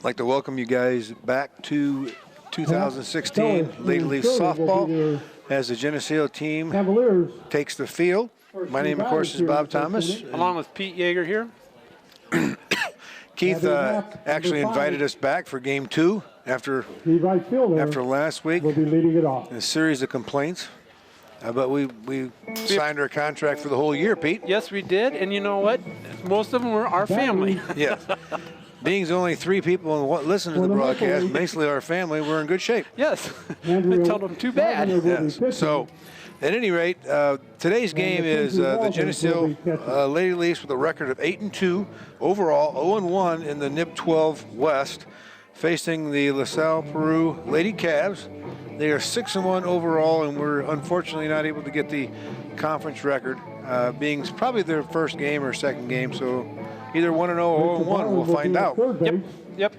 I'd like to welcome you guys back to 2016 Lady Leaf Softball as the Geneseo team takes the field. My name, of course, is Bob Thomas. Along with Pete Yeager here. Keith actually invited us back for game 2 after last week. Will be leading it off. A series of complaints. But we signed our contract for the whole year, Pete. Yes, we did. And you know what? Most of them were our family. Yeah. Being there's only 3 people listen to the broadcast, basically our family, we're in good shape. Yes. I told them too bad. Yes. So, at any rate, today's game is the Geneseo Lady Leafs with a record of 8-2 overall, 0-1 in the NIB 12 West, facing the LaSalle-Peru Lady Cavs. They are 6-1 overall, and we're unfortunately not able to get the conference record, being probably their first game or second game. So either 1-0 or 0-1, we'll find out. Yep.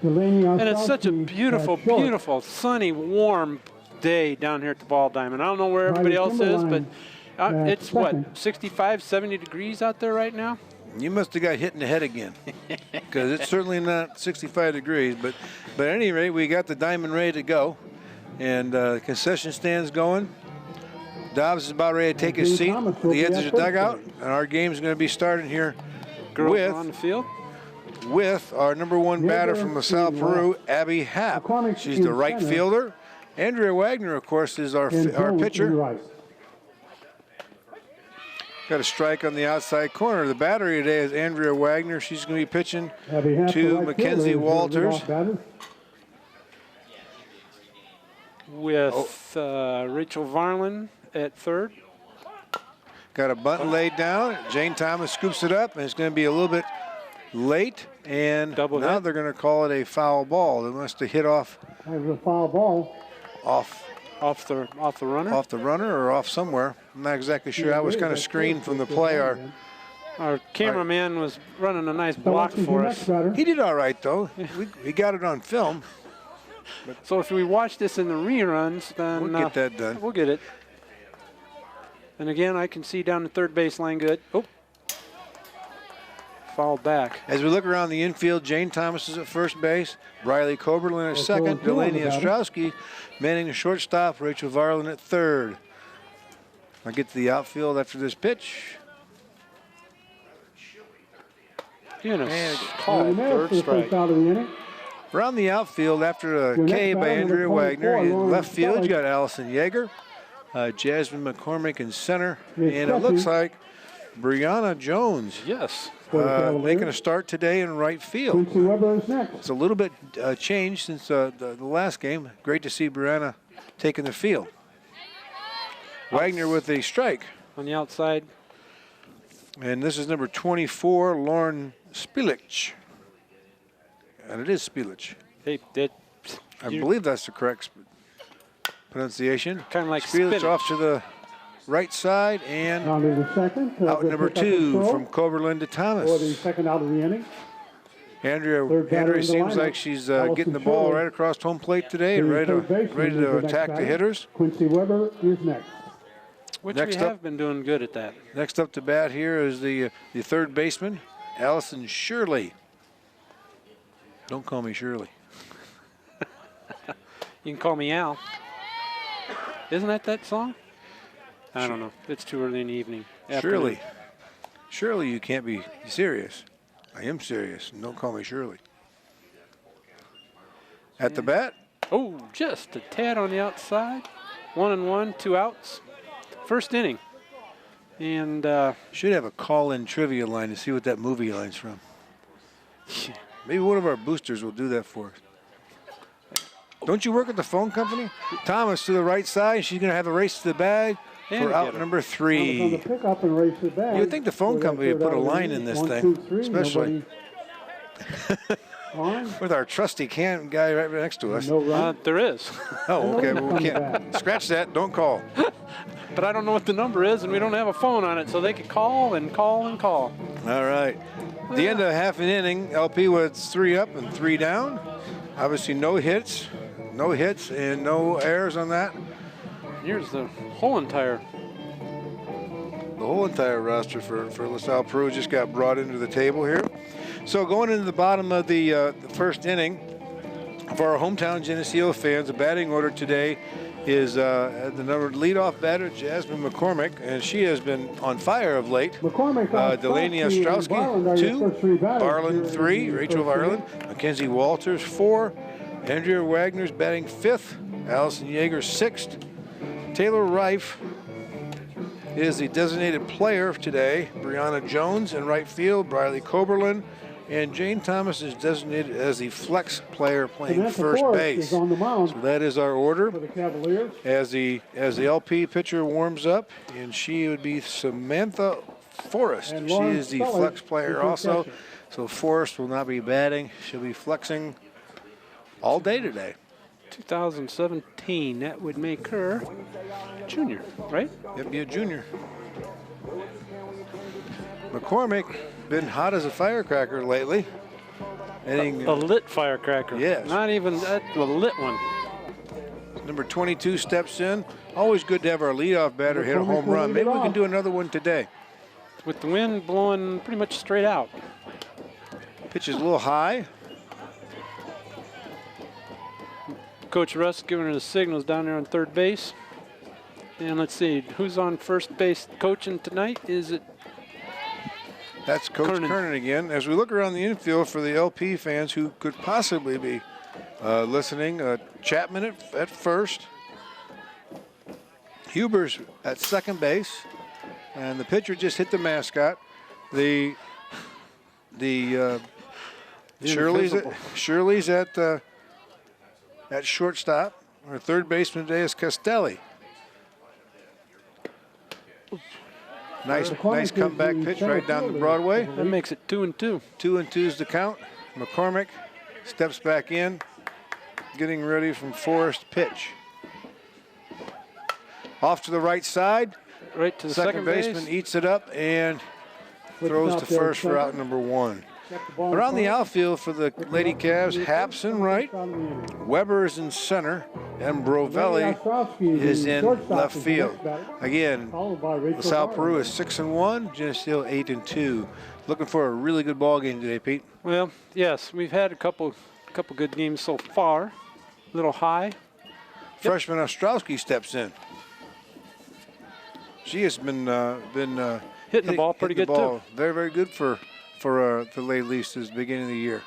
And it's such a beautiful, beautiful, sunny, warm day down here at the Ball Diamond. I don't know where everybody else is, but it's what, 65, 70 degrees out there right now? You must have got hit in the head again, because it's certainly not 65 degrees. But at any rate, we got the diamond ready to go, and the concession stand's going. Dobbs is about ready to take his seat at the edge of the dugout, and our game's going to be starting here Girls on the field with our #1 batter from LaSalle-Peru, Abby Happ. She's the right fielder. Andrea Wagner, of course, is our pitcher. Got a strike on the outside corner. The batter today is Andrea Wagner. She's going to be pitching to Mackenzie Walters. With Rachel Varlin at third. Got a bunt laid down. Jane Thomas scoops it up, and it's going to be a little bit late. And now they're going to call it a foul ball. They must have hit off. A foul ball. Off the runner? Off the runner or off somewhere. I'm not exactly sure. I was kind of screened from the play. Our cameraman was running a nice block for us. He did all right, though. We got it on film. So if we watch this in the reruns, then we'll get that done. We'll get it. And again, I can see down the third baseline good. Oh, foul back. As we look around the infield, Jane Thomas is at first base, Briley Coberlin at second, Delaney Ostrowski manning the shortstop, Rachel Varlin at third. I'll get to the outfield after this pitch. And call third strike. Around the outfield after a K by Andrea Wagner. In left field, you got Allison Yeager, Jasmine McCormick in center, and it looks like Brianna Jones. Yes. Making a start today in right field. It's a little bit changed since the last game. Great to see Brianna taking the field. Wagner with a strike. On the outside. And this is number 24, Lauren Spilich. And it is Spilich. I believe that's the correct pronunciation. Kind of like Spilich off to the right side, and out number 2 from Coberlin to Thomas. For the second out of the inning. Andrea seems like she's getting the ball right across home plate today and ready to attack the hitters. Quincy Weber is next. Which we have been doing good at that. Next up to bat here is the third baseman, Allison Shirley. Don't call me Shirley. You can call me Al. Isn't that song? I don't know. It's too early in the evening. Shirley, you can't be serious. I am serious. Don't call me Shirley. At the bat. Oh, just a tad on the outside. 1-1, 2 outs. First inning. And should have a call-in trivia line to see what that movie line's from. Maybe one of our boosters will do that for us. Don't you work at the phone company? Thomas to the right side. She's going to have a race to the bag for out number 3. You would think the phone company would put a line in this thing, especially with our trusty guy right next to us. There is. Oh, okay. Well, we can't. Scratch that. Don't call. But I don't know what the number is, and we don't have a phone on it, so they could call and call and call. All right. At the end of half an inning, LP was 3 up and 3 down. Obviously, no hits and no errors on that. Here's the whole entire whole entire roster for LaSalle-Peru just got brought into the table here. So going into the bottom of the first inning, for our hometown Geneseo fans, the batting order today is the number leadoff batter, Jasmine McCormick, and she has been on fire of late. Delaney Ostrowski, 2, Varlin 3, Rachel Varlin, Mackenzie Walters 4, Andrea Wagner's batting 5th, Allison Yeager 6th, Taylor Reif is the designated player today, Brianna Jones in right field, Briley Coberlin, and Jane Thomas is designated as the flex player playing first base. So that is our order as the LP pitcher warms up, and she would be Samantha Forrest. She is the flex player also. So Forrest will not be batting. She'll be flexing all day today. 2017, that would make her junior, right? It'd be a junior. McCormick been hot as a firecracker lately. A lit firecracker. Yes. Not even a lit one. Number 22 steps in. Always good to have our leadoff batter hit a home run. Maybe we can do another one today. With the wind blowing pretty much straight out. Pitch is a little high. Coach Russ giving her the signals down there on third base. And let's see, who's on first base coaching tonight? Is it? That's Coach Kernan again. As we look around the infield for the LP fans who could possibly be listening, Chapman at first, Huber's at second base, and the pitcher just hit the mascot. Shirley's at shortstop. Our third baseman today is Castelli. Nice comeback pitch right down the Broadway. That makes it 2-2. 2-2 is the count. McCormick steps back in, getting ready from Forrest pitch. Off to the right side. Right to the second baseman base. Eats it up and throws to first for out number 1. Around the outfield for the Lady Cavs, Haps in right, Weber is in center, and Brovelli is in left field. Again, LaSalle-Peru is 6-1, Geneseo 8-2. Looking for a really good ball game today, Pete. Well, yes, we've had a couple good games so far. A little high. Freshman Ostrowski steps in. She has been hitting the ball pretty good too. Very, very good for the Lady Leafs at the beginning of the year.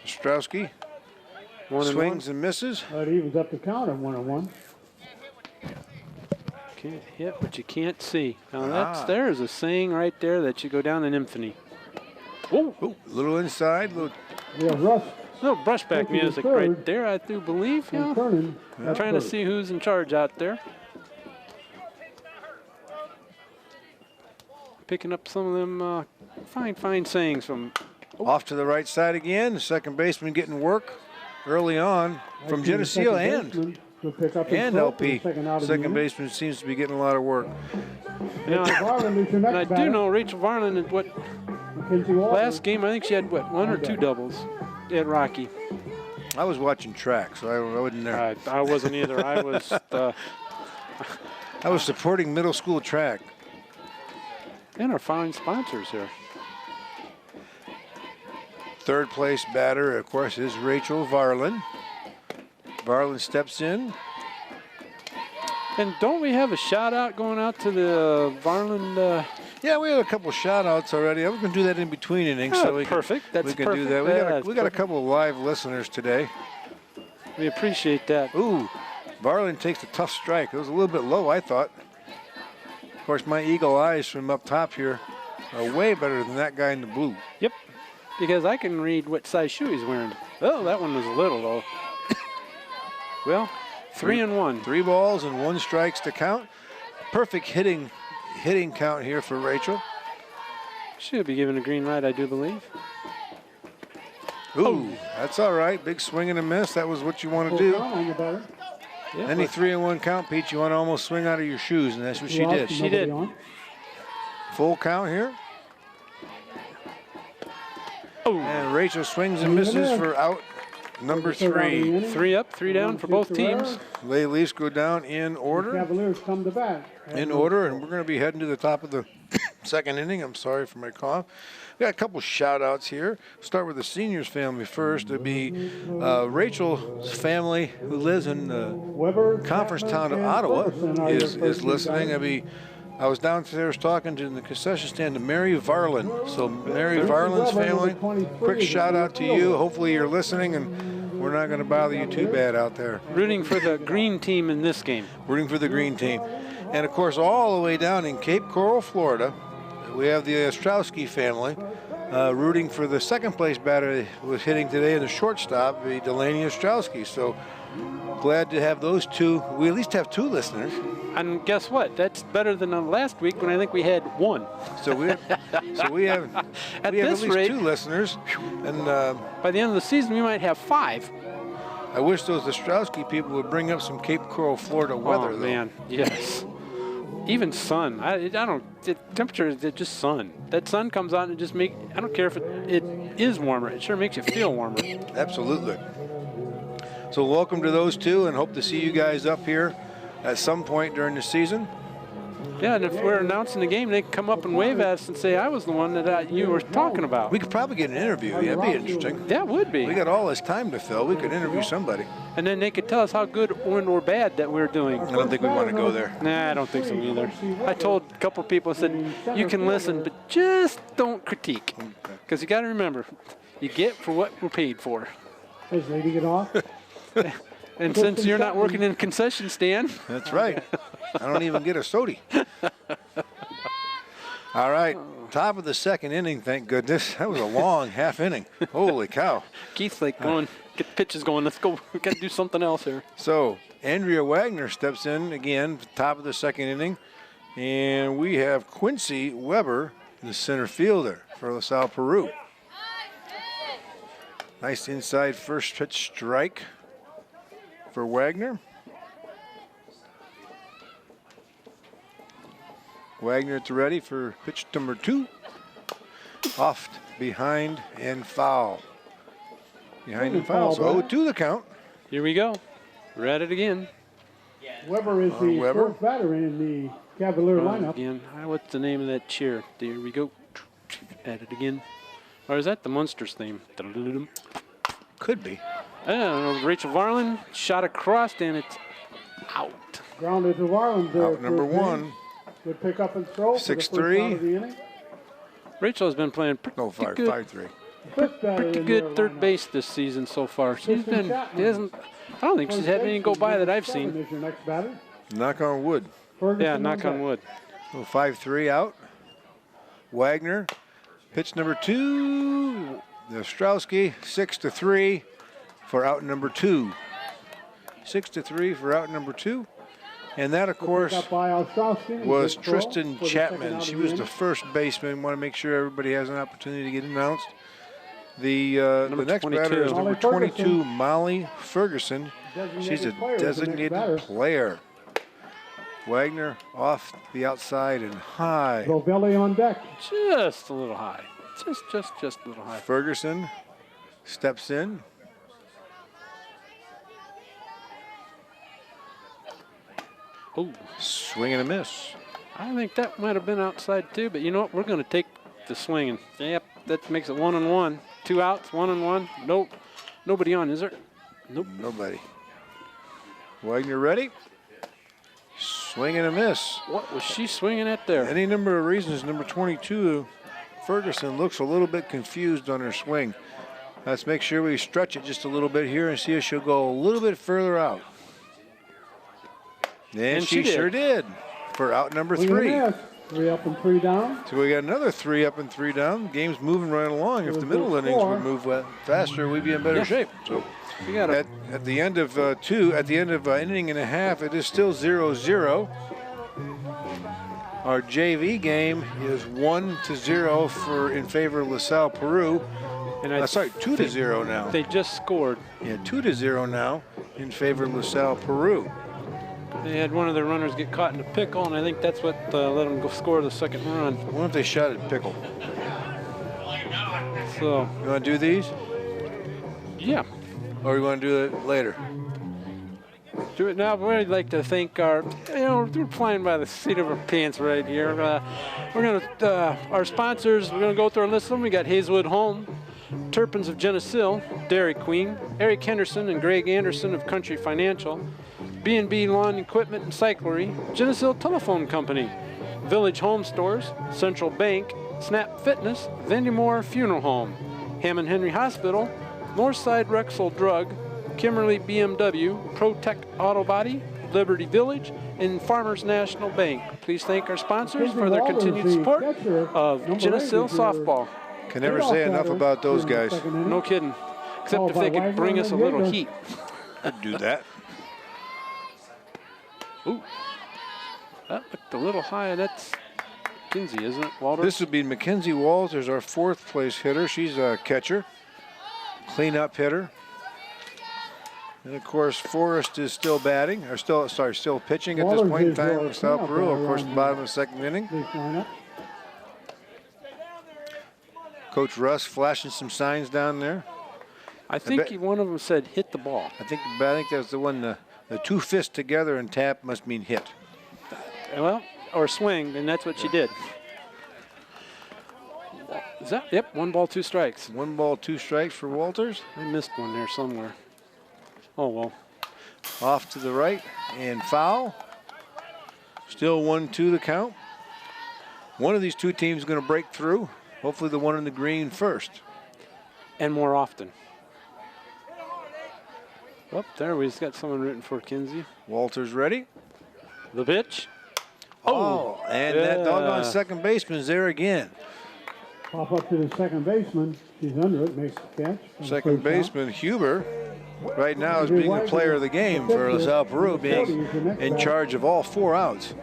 Ostrowski swings and misses. That evens up the count at 1-1. Can't hit what you can't see. Now there's a saying right there that you go down in infamy. Ooh, little inside, little brushback music right there, I do believe. Yeah. Trying to see who's in charge out there. Picking up some of them fine sayings from. Off to the right side again. The second baseman getting work early on from Geneseo and LP. Second baseman seems to be getting a lot of work. And I do know Rachel Varlin last game, I think she had 1 or 2 doubles at Rocky. I was watching track, so I wasn't there. I wasn't either. I was supporting middle school track. And our fine sponsors here. Third place batter, of course, is Rachel Varlin. Varlin steps in. And don't we have a shout out going out to the Varlin? Yeah, we had a couple shout outs already. I was going to do that in between innings. So we can do that. We got a couple of live listeners today. We appreciate that. Ooh, Varlin takes a tough strike. It was a little bit low, I thought. Of course, my eagle eyes from up top here are way better than that guy in the blue. Yep, because I can read what size shoe he's wearing. Oh, that one was a little low. Well, 3-1. 3 balls and 1 strikes to count. Perfect hitting count here for Rachel. She'll be given a green light, I do believe. Ooh, that's all right. Big swing and a miss. That was what you want to do. Yeah, any 3-1 count, Pete, you want to almost swing out of your shoes, and that's what she did. She did. Full count here. And Rachel swings and misses for out number 3. 3 up, 3 down for both teams. Lady Leafs go down in order. Cavaliers come to bat. In order, and we're going to be heading to the top of the second inning. I'm sorry for my cough. We got a couple shout-outs here. Start with the seniors family first. It'd be Rachel's family, who lives in the conference town of Ottawa, is listening. I was downstairs talking to the concession stand to Mary Varlin. So Mary Varlin's family, quick shout-out to you. Hopefully you're listening, and we're not going to bother you too bad out there. Rooting for the green team in this game. Rooting for the green team. And, of course, all the way down in Cape Coral, Florida, we have the Ostrowski family rooting for the second-place batter who was hitting today in the shortstop, the Delaney Ostrowski. So glad to have those two. We at least have 2 listeners. And guess what? That's better than last week when I think we had 1. So we have at least rate, 2 listeners. And by the end of the season, we might have 5. I wish those Ostrowski people would bring up some Cape Coral, Florida weather, though. Man, yes. Even sun. I don't. The temperature is just sun. That sun comes out and just make. I don't care if it is warmer. It sure makes you feel warmer. Absolutely. So welcome to those 2, and hope to see you guys up here at some point during the season. Yeah, and if we're announcing the game, they can come up and wave at us and say, I was the one that you were talking about. We could probably get an interview. Yeah, that'd be interesting. That would be. We got all this time to fill. We could interview somebody. And then they could tell us how good or bad that we're doing. I don't think we want to go there. Nah, I don't think so either. I told a couple of people, I said, you can listen, but just don't critique. Because you got to remember, you get for what we're paid for. Is lady get off? And since you're not working in a concession stand. That's right. I don't even get a soda. All right, top of the second inning, thank goodness. That was a long half inning. Holy cow. Keith's like going, get the pitches going. Let's go. We got to do something else here. So Andrea Wagner steps in again, top of the second inning. And we have Quincy Weber, the center fielder for LaSalle-Peru. Nice inside first pitch strike for Wagner. Wagner at the ready for pitch number 2. Off, behind, and foul. Behind and foul. So 0-2 the count. Here we go. We're at it again. Weber is the first batter in the Cavalier lineup. Again. What's the name of that cheer? There we go. At it again. Or is that the Munsters theme? Could be. I don't know. Rachel Varlin shot across and it's out. Grounded to Varlin. Out number 1. Good pick up and throw. 6-3. Rachel has been playing pretty good. 5-3. Pretty good third base this season so far. She's been. I don't think she's had any go by that I've seen. Knock on wood. Yeah, knock on wood. So 5-3 out. Wagner, pitch number 2. The Ostrowski, 6-3 for out number 2. 6-3 for out number 2. And that, of course, was Tristan Chapman. She was the first baseman. Want to make sure everybody has an opportunity to get announced. The next 22. Batter is number 22, Molly Ferguson. She's a designated player. Wagner off the outside and high. Belly on deck. Just a little high. Just a little high. Ferguson steps in. Oh, swing and a miss. I think that might have been outside too, but you know what? We're going to take the swing. And, yep, that makes it 1-1. 2 outs, 1-1. Nope. Nobody on, is there? Nope. Nobody. Wagner ready. Swing and a miss. What was she swinging at there? Any number of reasons. Number 22, Ferguson, looks a little bit confused on her swing. Let's make sure we stretch it just a little bit here and see if she'll go a little bit further out. And she sure did for out number 3. 3 up and 3 down. So we got another 3 up and 3 down. Game's moving right along. If the middle innings would move faster, we'd be in better shape. So we got at the end of inning and a half, it is still 0-0. Our JV game is 1-0 in favor of LaSalle-Peru. And sorry, 2-0 now. They just scored. Yeah, 2-0 now in favor of LaSalle-Peru. They had one of their runners get caught in a pickle, and I think that's what let them go score the second run. I wonder if they shot at pickle. So you want to do these? Yeah. Or you want to do it later? Do it now, but we'd like to thank our, we're flying by the seat of our pants right here. We're going to, our sponsors, we're going to go through our list of them. We got Hazelwood Home, Turpins of Geneseo, Dairy Queen, Eric Henderson and Greg Anderson of Country Financial, B&B Lawn Equipment and Cyclery, Geneseo Telephone Company, Village Home Stores, Central Bank, Snap Fitness, Vendimore Funeral Home, Hammond Henry Hospital, Northside Rexall Drug, Kimberly BMW, ProTech Auto Body, Liberty Village, and Farmers National Bank. Please thank our sponsors for their continued support of Geneseo softball. Can never say enough about those guys. No kidding. Except if they could bring us a little heat. I'd do that. Ooh. That looked a little high. That's Kinsey, isn't it, Walter? This would be Mackenzie Walters, our 4th place hitter. She's a catcher, cleanup hitter. And of course, Forrest is still batting, or still pitching at this point in time with LaSalle-Peru, of course, the bottom of the 2nd inning. Coach Russ flashing some signs down there. I think one of them said hit the ball. I think that's the one, the 2 fists together and tap must mean hit. Well, or swing, and that's what she did. Is that? Yep, 1 ball, 2 strikes. 1 ball, 2 strikes for Walters. I missed one there somewhere. Oh, well. Off to the right and foul. Still 1-2 the count. One of these 2 teams is going to break through. Hopefully the one in the green first. And more often. Oh, there we just got someone rooting for Kinsey. Walters ready. The pitch. Oh, and that doggone second baseman's there again. Pop up to the second baseman. He's under it, makes the catch. Second baseman Huber right now is being the player of the game for LaSalle-Peru, being in charge of all 4 outs.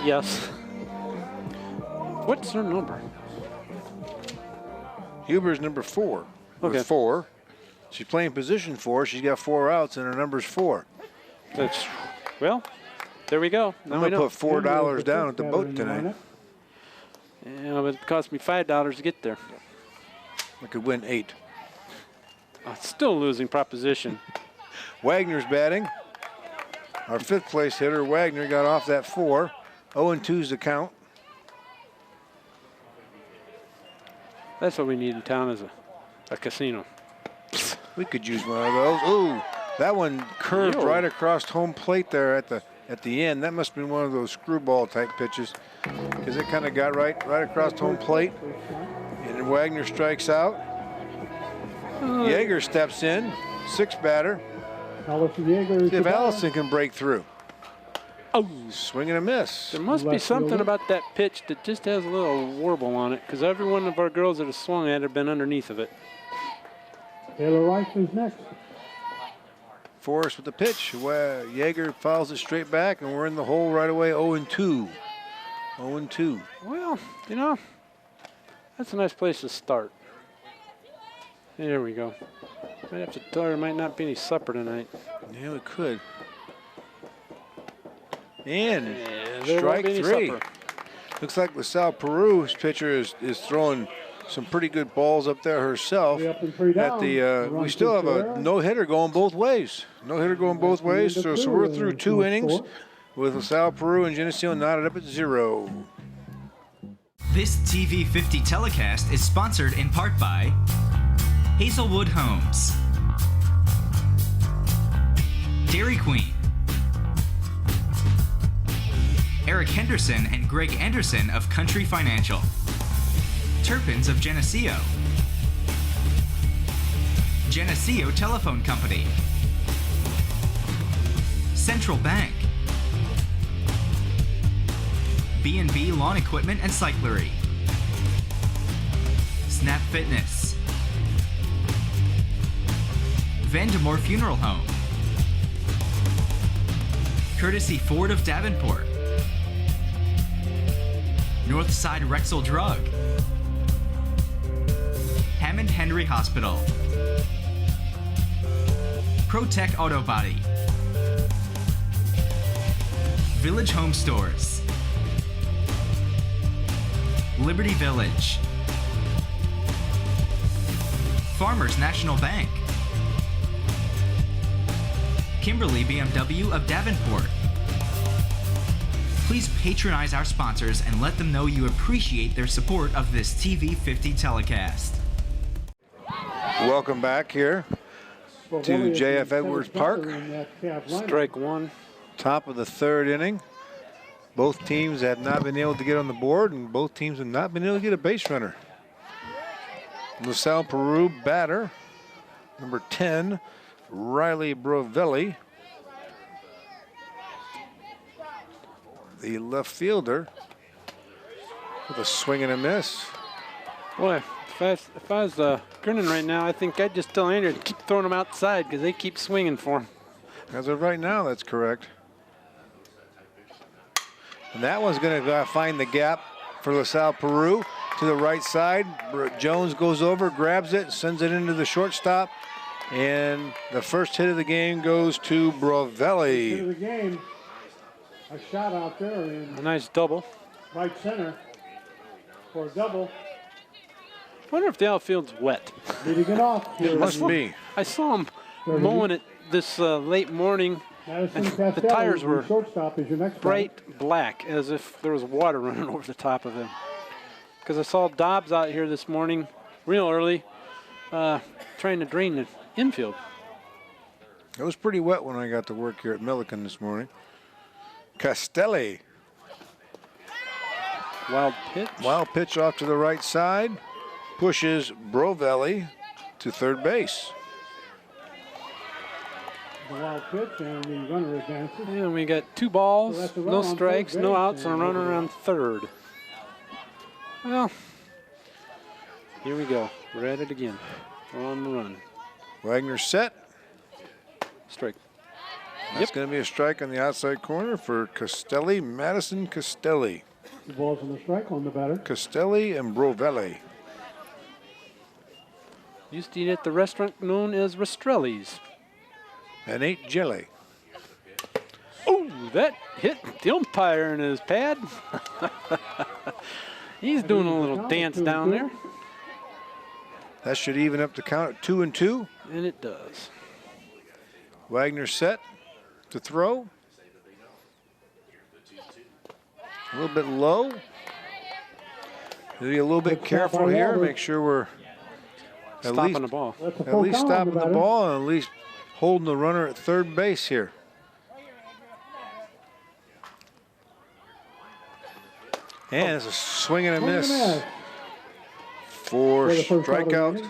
Yes. What's her number? Huber's number 4. Okay. With 4. She's playing position 4. She's got 4 outs, and her number's 4. That's, well, there we go. Now I'm going to put $4 down at the boat tonight. Yeah, but it cost me $5 to get there. I could win 8. Still a losing proposition. Wagner's batting. Our 5th place hitter, Wagner, got off that 4. 0-2's the count. That's what we need in town, is a casino. We could use one of those. Ooh, that one curved right across home plate there at the end. That must have been one of those screwball type pitches, because it kind of got right across home plate. And Wagner strikes out. Yeager steps in, 6th batter. See if Allison can break through. Oh, swing and a miss. There must be something about that pitch that just has a little warble on it, because every one of our girls that have swung at it have been underneath of it. Taylor Rice is next. Forrest with the pitch. Yeager fouls it straight back, and we're in the hole right away. 0-2. 0-2. Well, that's a nice place to start. There we go. Might have to tell her there might not be any supper tonight. Yeah, we could. And strike 3. Looks like LaSalle-Peru's pitcher is throwing some pretty good balls up there herself. At the we still have a no-hitter going both ways. No-hitter going both ways. So we're through 2 innings with LaSalle-Peru and Geneseo knotted up at 0. This TV 50 telecast is sponsored in part by Hazelwood Homes, Dairy Queen, Eric Henderson and Greg Anderson of Country Financial, Turpins of Geneseo, Geneseo Telephone Company, Central Bank, B&B Lawn Equipment and Cyclery, Snap Fitness, Vendimore Funeral Home, Courtesy Ford of Davenport, Northside Rexall Drug, Hammond Henry Hospital, ProTech Auto Body, Village Home Stores, Liberty Village, Farmers National Bank, Kimberly BMW of Davenport. Please patronize our sponsors and let them know you appreciate their support of this TV50 telecast. Welcome back here to J.F. Edwards Park. Strike one. Top of the third inning. Both teams have not been able to get on the board, and both teams have not been able to get a base runner. LaSalle-Peru batter, number 10, Riley Brovelli. The left fielder with a swing and a miss. Boy, if I was grinning right now, I think I'd just tell Andrew to keep throwing them outside because they keep swinging for him. As of right now, that's correct. And that one's going to find the gap for LaSalle-Peru to the right side. Jones goes over, grabs it, sends it into the shortstop. And the first hit of the game goes to Brovelli. Hit of the game. A shot out there in A nice double. right center for a double. I wonder if the outfield's wet. Did he get off? It must be. I saw him mowing it this late morning. The tires were bright black, as if there was water running over the top of them. Because I saw Dobbs out here this morning, real early, trying to drain the infield. It was pretty wet when I got to work here at Milliken this morning. Castelli. Wild pitch. Wild pitch off to the right side. Pushes Brovelli to third base. The wild pitch and the runner advances. And we got 2 balls, So no strikes, no outs, and a runner on third. Well, here we go. We're at it again. We're on the run. Wagner set. Strike. That's going to be a strike on the outside corner for Castelli, Madison Castelli. The ball's on the strike on the batter. Castelli and Brovelli. Used to eat at the restaurant known as Rastrelli's. And ate jelly. Oh, that hit the umpire in his pad. He's doing a little dance down there. That should even up the count at 2-2. And it does. Wagner set to throw. A little bit low. Be a little bit careful here. Make sure we're stopping the ball. At least stopping the ball and at least holding the runner at third base here. And it's a swing and a miss for strikeout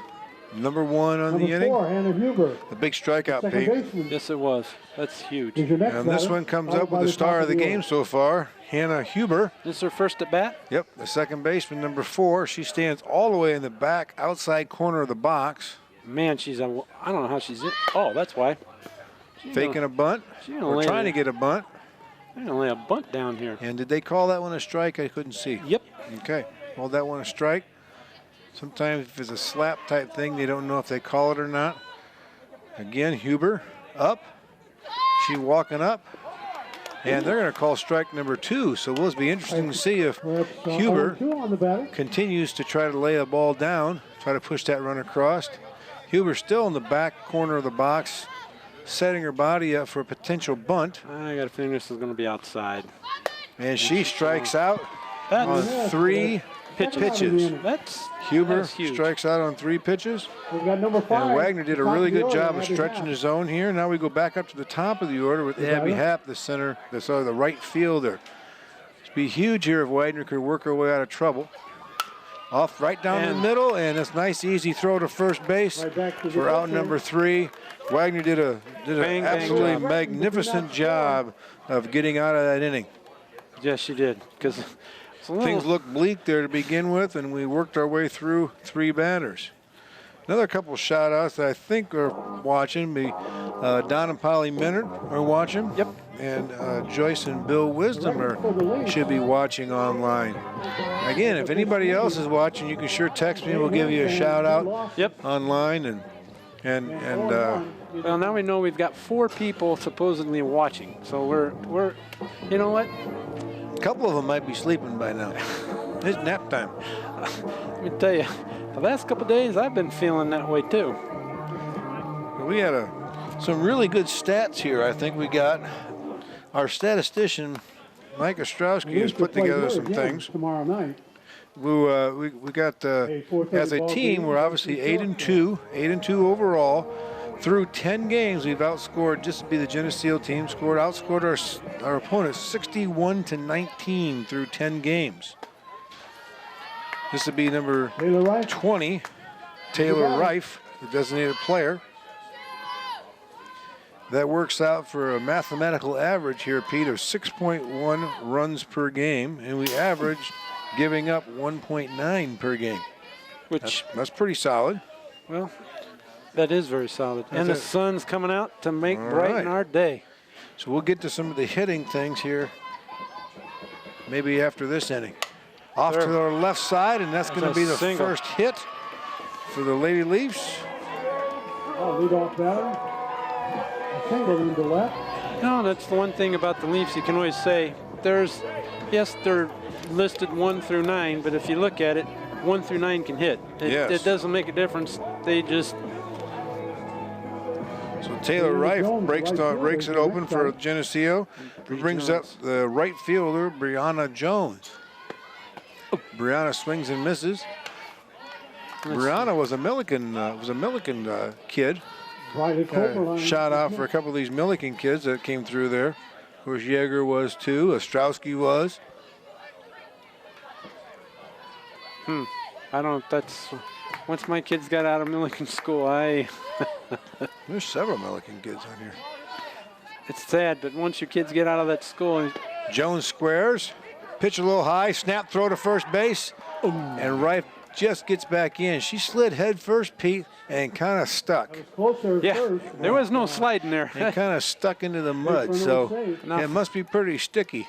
number 1 on the inning. The big strikeout, Pete. Yes, it was. That's huge. And this one comes up with the star of the game so far, Hannah Huber. This is her first at bat? Yep, the second baseman, number 4. She stands all the way in the back, outside corner of the box. Man, I don't know how she's in. Oh, that's why. Faking a bunt, or trying to get a bunt. They're going to lay a bunt down here. And did they call that one a strike? I couldn't see. Yep. Okay, called that one a strike. Sometimes if it's a slap type thing, they don't know if they call it or not. Again, Huber up. She walking up. And they're going to call strike number 2. So it'll be interesting to see if Huber continues to try to lay a ball down, try to push that run across. Huber still in the back corner of the box, setting her body up for a potential bunt. I got a feeling this is going to be outside. And she strikes out on 3 pitches. Huber strikes out on 3 pitches. We've got number 5. And Wagner did a really good job of stretching the zone here. Now we go back up to the top of the order with Abby Happ, the right fielder. It'd be huge here if Wagner could work her way out of trouble. Off right down the middle, and it's nice, easy throw to first base for out number 3. Wagner did an absolutely magnificent job of getting out of that inning. Yes, she did. Because things looked bleak there to begin with, and we worked our way through 3 batters. Another couple of shout-outs that I think are watching. Don and Polly Minard are watching. Yep. And Joyce and Bill Wisdom should be watching online. Again, if anybody else is watching, you can sure text me. We'll give you a shout-out online. Well, now we know we've got 4 people supposedly watching. So we're you know what? A couple of them might be sleeping by now. It's nap time. Let me tell you, the last couple of days I've been feeling that way too. We had a some really good stats here. I think we got our statistician, Mike Ostrowski, has put together some things. Tomorrow night. We got, as a team, we're obviously 8-2, 8-2 overall. Through 10 games, we've outscored, just to be the Geneseo team, outscored our opponents 61-19 through 10 games. This would be number 20, Taylor Reif, the designated player. That works out for a mathematical average here, Pete, of 6.1 runs per game, and we averaged giving up 1.9 per game. Which that's pretty solid. Well, that is very solid. And the sun's coming out to make brighten our day. So we'll get to some of the hitting things here maybe after this inning. Off to our left side, and that's going to be the first hit for the Lady Leafs. Lead off batter. A single into left. No, that's the one thing about the Leafs you can always say. Yes, they're listed 1 through 9, but if you look at it, 1 through 9 can hit. It doesn't make a difference. They just... So Taylor Reif breaks it open for Geneseo. Who brings up the right fielder, Brianna Jones. Brianna swings and misses. Brianna was a Milliken kid. Shot out for a couple of these Milliken kids that came through there. Of course, Yeager was too. Ostrowski was. I don't. That's once my kids got out of Milliken school, There's several Milliken kids on here. It's sad, but once your kids get out of that school, Jones squares, pitch a little high, snap throw to first base, and Reif just gets back in. She slid head first, Pete, and kind of stuck. Yeah, there was no sliding there. And kind of stuck into the mud, so it must be pretty sticky.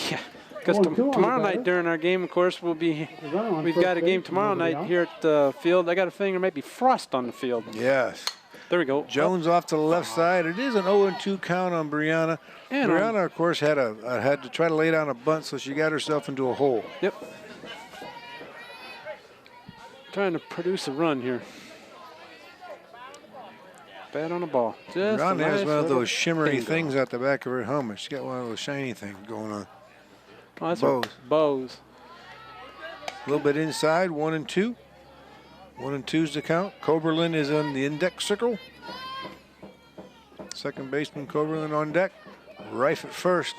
Yeah. Because tomorrow night during our game, of course, we've got a game tomorrow night here at the field. I got a feeling there might be frost on the field. Yes. There we go. Jones off to the left side. It is an 0-2 count on Brianna. And Brianna, of course, had to try to lay down a bunt, so she got herself into a hole. Yep. Trying to produce a run here. Bat on the ball. Brianna has one of those shimmery things at the back of her helmet. She's got one of those shiny things going on. Oh, that's Bows. A little bit inside, 1-2. 1-2's the count. Coberlin is on the index circle. Second baseman Coberlin on deck. Reif at first.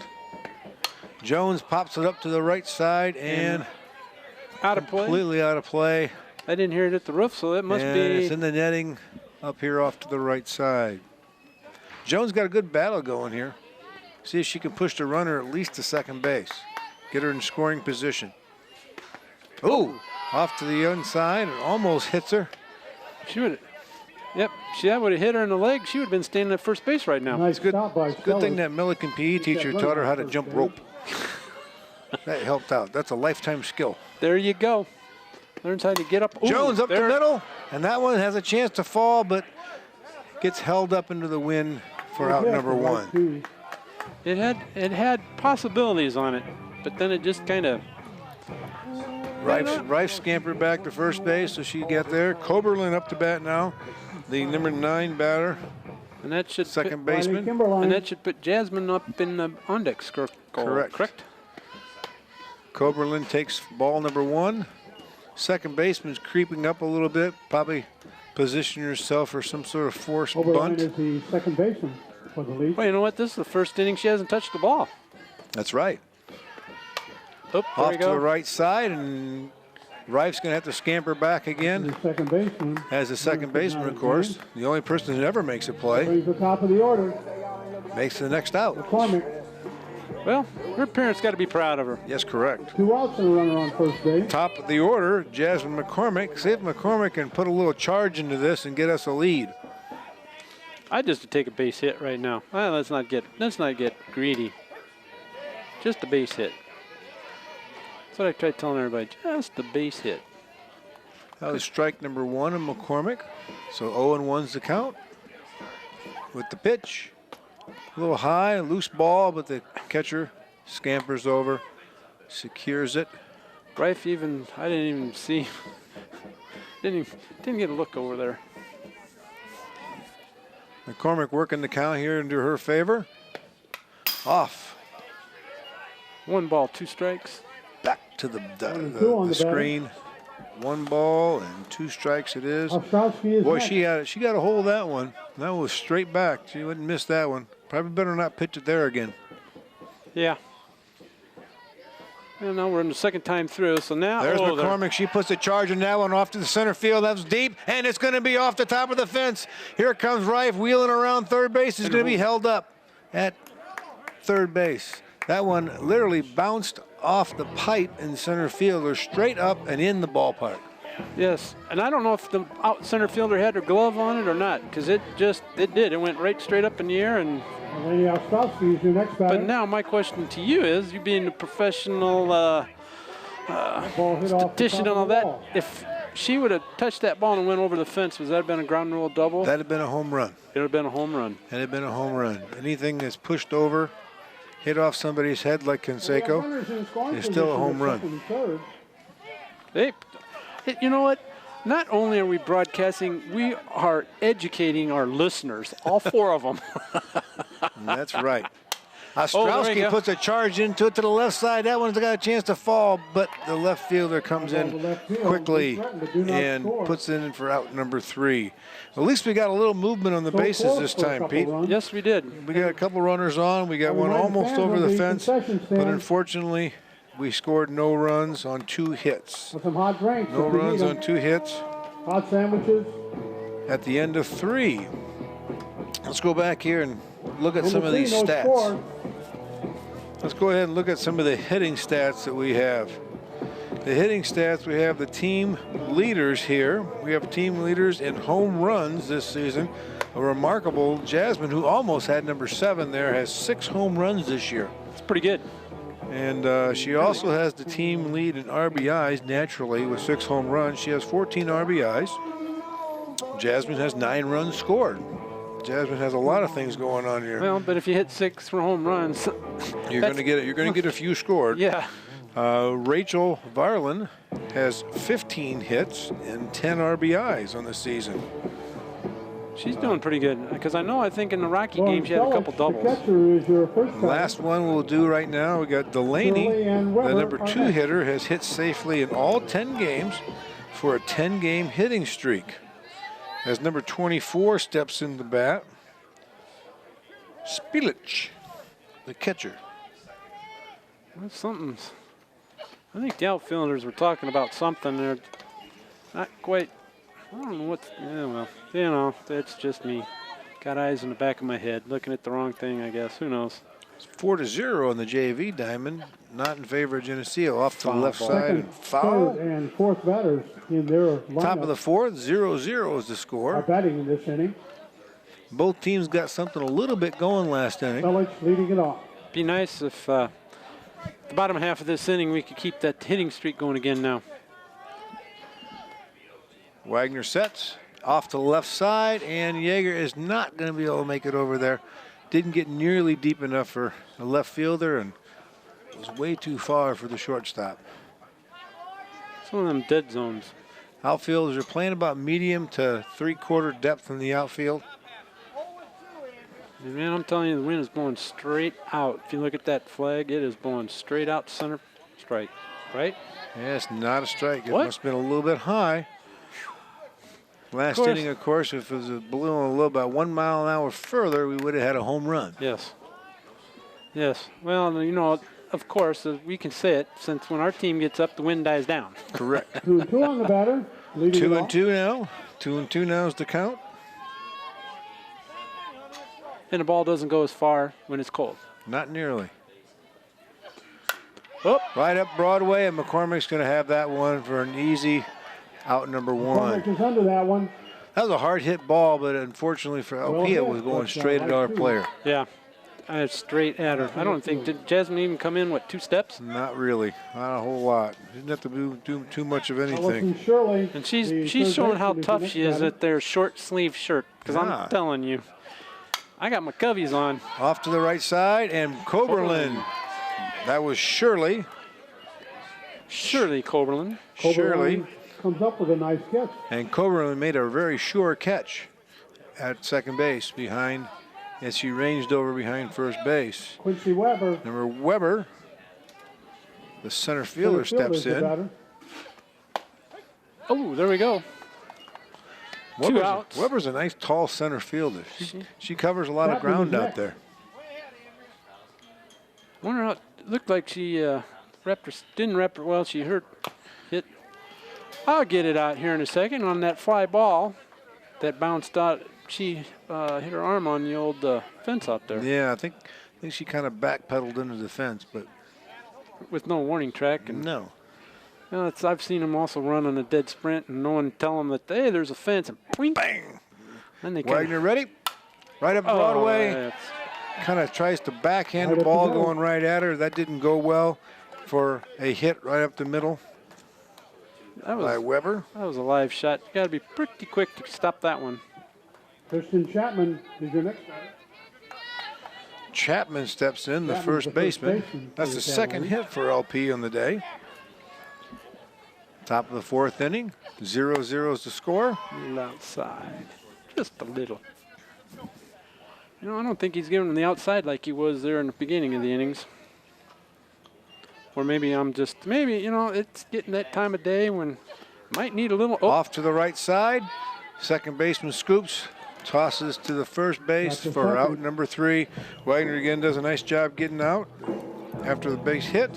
Jones pops it up to the right side and out of play. Completely out of play. I didn't hear it at the roof, so it must be. It's in the netting up here off to the right side. Jones got a good battle going here. See if she can push the runner at least to second base. Get her in scoring position. Oh, off to the inside and almost hits her. She would. Yep, that would have hit her in the leg. She would have been standing at first base right now. Nice good thing that Milliken PE teacher taught her how to jump rope. That helped out. That's a lifetime skill. There you go. Learns how to get up. Ooh, Jones up the middle, and that one has a chance to fall, but gets held up into the wind for out number 1. It had possibilities on it, but then it just kind of. Reif scampered back to first base, so she got there. Coberlin up to bat now, the number 9 batter. And that should second baseman. And that should put Jasmine up in the on deck circle. Correct. Coberlin takes ball number 1. Second baseman's creeping up a little bit, probably position yourself for some sort of forced bunt. Is the second baseman for the Leafs. Well, you know what? This is the first inning she hasn't touched the ball. That's right. Off to the right side, and Reif's going to have to scamper back again. The second baseman. As the second baseman, of course. The only person who ever makes a play. Brings the top of the order. Makes the next out. McCormick. Well, her parents got to be proud of her. Yes, correct. 2 outs and a runner on first base. Top of the order, Jasmine McCormick. See if McCormick can put a little charge into this and get us a lead. I'd just take a base hit right now. Well, let's not get greedy. Just a base hit. That's what I tried telling everybody. Just a base hit. That was strike number 1 of McCormick. So 0-1's the count. With the pitch. A little high, loose ball, but the catcher scampers over, secures it. Reif I didn't even see. didn't get a look over there. McCormick working the count here into her favor. Off. 1 ball, 2 strikes. Back to the screen. 1 ball and 2 strikes it is. Boy, she got a hold of that one. That was straight back. She wouldn't miss that one. Probably better not pitch it there again. Yeah. And now we're in the 2nd time through, so now... There's McCormick. She puts a charge in that one off to the center field. That was deep, and it's going to be off the top of the fence. Here comes Rife wheeling around third base. It's going to be held up at third base. That one literally bounced off the pipe in center field or straight up and in the ballpark. Yes, and I don't know if the out center fielder had her glove on it or not, because it did. It went right straight up in the air. And but now my question to you is, you being a professional statistician and all that, if she would have touched that ball and went over the fence, would that have been a ground rule double? That'd have been a home run. It would have been a home run. It'd have been a home run. Anything that's pushed over, hit off somebody's head like Canseco, is still a home run. Hey, you know what? Not only are we broadcasting, we are educating our listeners, all 4 of them. That's right. Ostrowski puts a charge into it to the left side. That one's got a chance to fall, but the left fielder comes in quickly and puts it in for out number 3. At least we got a little movement on the bases this time, Pete. Yes, we did. We got a couple runners on. We got one almost over the fence, but unfortunately, we scored no runs on 2 hits. With some hot drinks. No runs on 2 hits. Hot sandwiches. At the end of 3. Let's go back here and look at some of these stats. Let's go ahead and look at some of the hitting stats that we have. The hitting stats, we have the team leaders here. We have team leaders in home runs this season. A remarkable Jasmine, who almost had number 7 there, has 6 home runs this year. It's pretty good. And she also has the team lead in RBIs naturally with 6 home runs. She has 14 RBIs. Jasmine has 9 runs scored. Jasmine has a lot of things going on here. Well, but if you hit 6 for home runs, you're going to get it. You're going to get a few scored. Yeah. Rachel Varlin has 15 hits and 10 RBIs on the season. She's doing pretty good, because I think in the Rocky game she had a couple doubles. Last one we'll do right now, we got Delaney, the number 2 hitter, has hit safely in all 10 games for a 10-game hitting streak. As number 24 steps in the bat, Spilic, the catcher. Well, something's. I think the outfielders were talking about something. They're not quite. I don't know what. Yeah, well, you know, that's just me. Got eyes in the back of my head, looking at the wrong thing, I guess. Who knows? It's 4-0 on the JV diamond. Not in favor of Geneseo. Off to the left side and foul. Third and 4th batters in their lineup. Top of the 4th, 0-0 is the score. Are batting in this inning. Both teams got something a little bit going last inning. Spilic leading it off. Be nice if the bottom half of this inning we could keep that hitting streak going again now. Wagner sets off to the left side, and Yeager is not going to be able to make it over there. Didn't get nearly deep enough for the left fielder, and was way too far for the shortstop. It's one of them dead zones. Outfielders are playing about medium to 3/4 depth in the outfield. And man, I'm telling you, the wind is blowing straight out. If you look at that flag, it is blowing straight out center strike, right? Yeah, it's not a strike. It What? must have been a little bit high. Last inning, of course, if it was blowing a little about 1 mile an hour further, we would have had a home run. Yes. Yes. Well, you know, of course, we can say it, since when our team gets up, the wind dies down. Correct. 2-2 on the batter. 2-2 now. 2-2 now is the count. And the ball doesn't go as far when it's cold. Not nearly. Oh. Right up Broadway, and McCormick's going to have that one for an easy out number 1. Is under that one. That was a hard hit ball, but unfortunately for LP, it was going straight at our player. Yeah, straight at her. I don't think, did Jasmine even come in, 2 steps? Not really, not a whole lot. Didn't have to do too much of anything. And she's showing how tough she is at their short sleeve shirt, because I'm telling you, I got my coveys on. Off to the right side, and Coberlin. That was Shirley. Shirley Coberlin. Shirley comes up with a nice catch. And Coberlin made a very sure catch. at second base behind, as she ranged over behind first base. Quincy Weber. Number Weber, the center fielder, steps in. Oh, there we go. Two outs. Weber's a nice tall center fielder. She covers a lot of ground out there. Wonder how it looked like she didn't rep her well. She hit. I'll get it out here in a second on that fly ball that bounced out. She hit her arm on the old fence out there. Yeah, I think she kind of backpedaled into the fence, but with no warning track. And no. You know, I've seen them also run on a dead sprint and no one tell them that, hey, there's a fence, and boing, bang. And they Wagner ready? Right up Broadway. Kind of tries to backhand the ball going right at her. That didn't go well for a hit right up the middle by Weber. That was a live shot. You got to be pretty quick to stop that one. Kristen Chapman is your next batter. Chapman steps in, the first baseman. That's the second hit for LP on the day. Top of the fourth inning, 0-0 is the score. A little outside, just a little. You know, I don't think he's giving him the outside like he was there in the beginning of the innings. Or maybe you know, it's getting that time of day when might need a little. Off to the right side, second baseman scoops, tosses to the first base for out number 3. Wagner again does a nice job getting out after the base hit.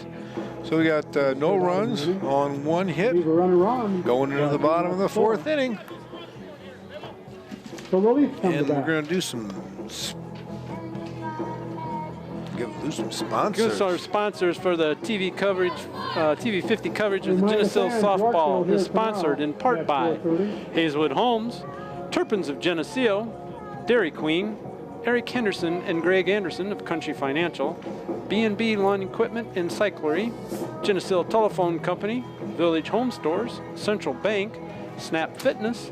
So we got no runs on one hit going into the bottom of the fourth inning. And we're going to do some sponsors. Give our sponsors for the TV coverage, TV 50 coverage of the Geneseo softball is sponsored in part by Hazelwood Homes, Turpins of Geneseo, Dairy Queen, Eric Henderson and Greg Anderson of Country Financial, B&B Lawn Equipment and Cyclery, Geneseo Telephone Company, Village Home Stores, Central Bank, Snap Fitness,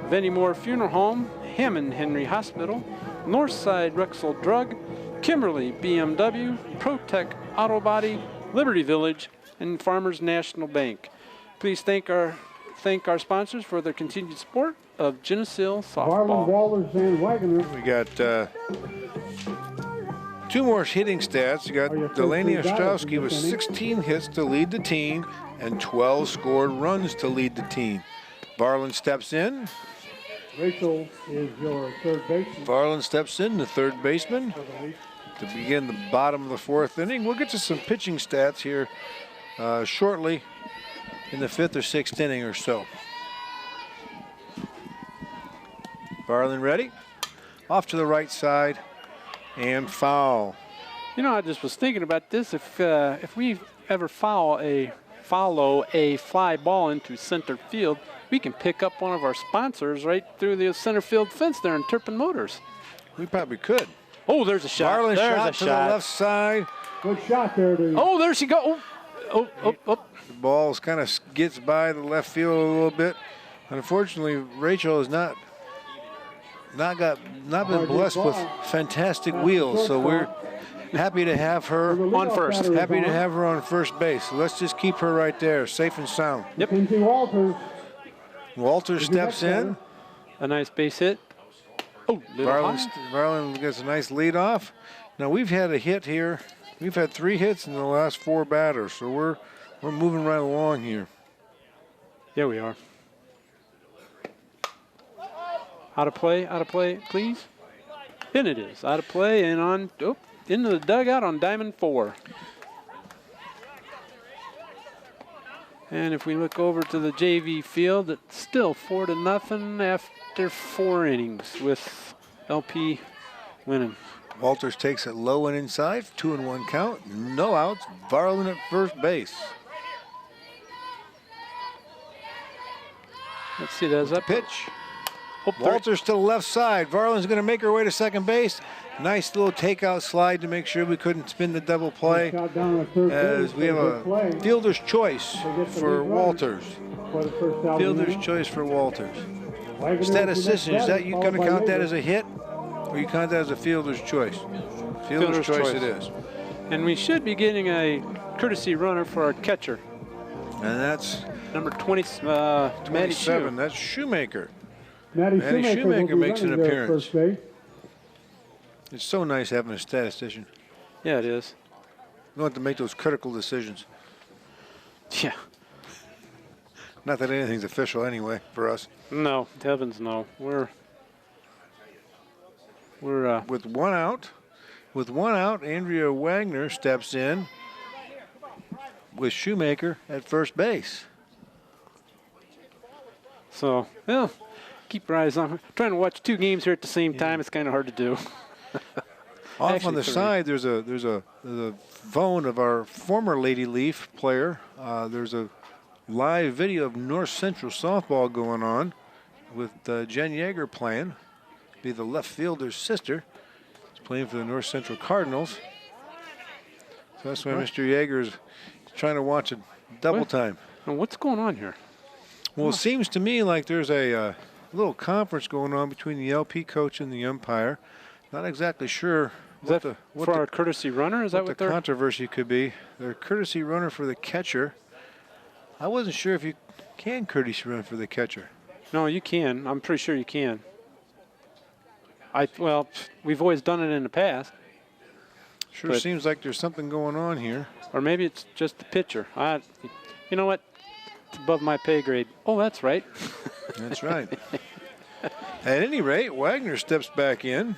Vennymore Funeral Home, Hammond Henry Hospital, Northside Rexall Drug, Kimberly BMW, ProTech Auto Body, Liberty Village, and Farmers National Bank. Please thank our sponsors for their continued support of Geneseo softball. We got 2 more hitting stats. You got Delaney Ostrowski with 16 hits to lead the team and 12 scored runs to lead the team. Varland steps in. Rachel is your third baseman. Varland steps in, the third baseman, to begin the bottom of the fourth inning. We'll get to some pitching stats here shortly in the 5th or 6th inning or so. Varland ready. Off to the right side and foul. You know, I just was thinking about this. If we ever follow a fly ball into center field, we can pick up one of our sponsors right through the center field fence there in Turpin Motors. We probably could. Oh, there's a shot. Varland shot to the left side. Good shot there. Oh, there she goes. Oh. The ball kind of gets by the left field a little bit. Unfortunately, Rachel has not been blessed with fantastic wheels, so we're happy to have her on first. Happy to have her on first base. So let's just keep her right there, safe and sound. Yep. Walters steps in. A nice base hit. Oh, Varland gets a nice lead off. Now we've had a hit here. We've had 3 hits in the last 4 batters, so we're moving right along here. Yeah, we are. Out of play, please. And it is out of play and on into the dugout on diamond 4. And if we look over to the JV field, it's still 4-0 after 4 innings with LP winning. Walters takes it low and inside, 2-1 count, no outs. Varland at first base. Let's see, there's a pitch. Walters to the left side. Varland's going to make her way to second base. Nice little takeout slide to make sure we couldn't spin the double play. As we have a fielder's choice for Walters. Fielder's choice for Walters. Statistician, is that you going to count that as a hit, or you count that as a fielder's choice? Fielder's choice it is. And we should be getting a courtesy runner for our catcher. And that's number 27. Maddie Shoe. That's Shoemaker. Matty Shoemaker makes an running there at appearance. first base. It's so nice having a statistician. Yeah, it is. You don't have to make those critical decisions. Yeah. Not that anything's official anyway for us. No, heavens no. We're With one out, Andrea Wagner steps in with Shoemaker at first base. so yeah. Keep your eyes on. Trying to watch 2 games here at the same time. It's kind of hard to do. Off Actually, on the 3. side, there's a phone of our former Lady Leaf player. There's a live video of North Central softball going on with Jen Yeager playing. Be the left fielder's sister. She's playing for the North Central Cardinals. So that's why Mr. Yeager is trying to watch a double time. Now, what's going on here? Well, it seems to me like there's a little conference going on between the LP coach and the umpire. Not exactly sure Is that for our courtesy runner? Is that what the they're? controversy could be. Their courtesy runner for the catcher. I wasn't sure if you can courtesy run for the catcher. No, you can. I'm pretty sure you can. Well, we've always done it in the past. Sure But- seems like there's something going on here. Or maybe it's just the pitcher. You know what? It's above my pay grade. Oh, that's right. That's right. At any rate, Wagner steps back in.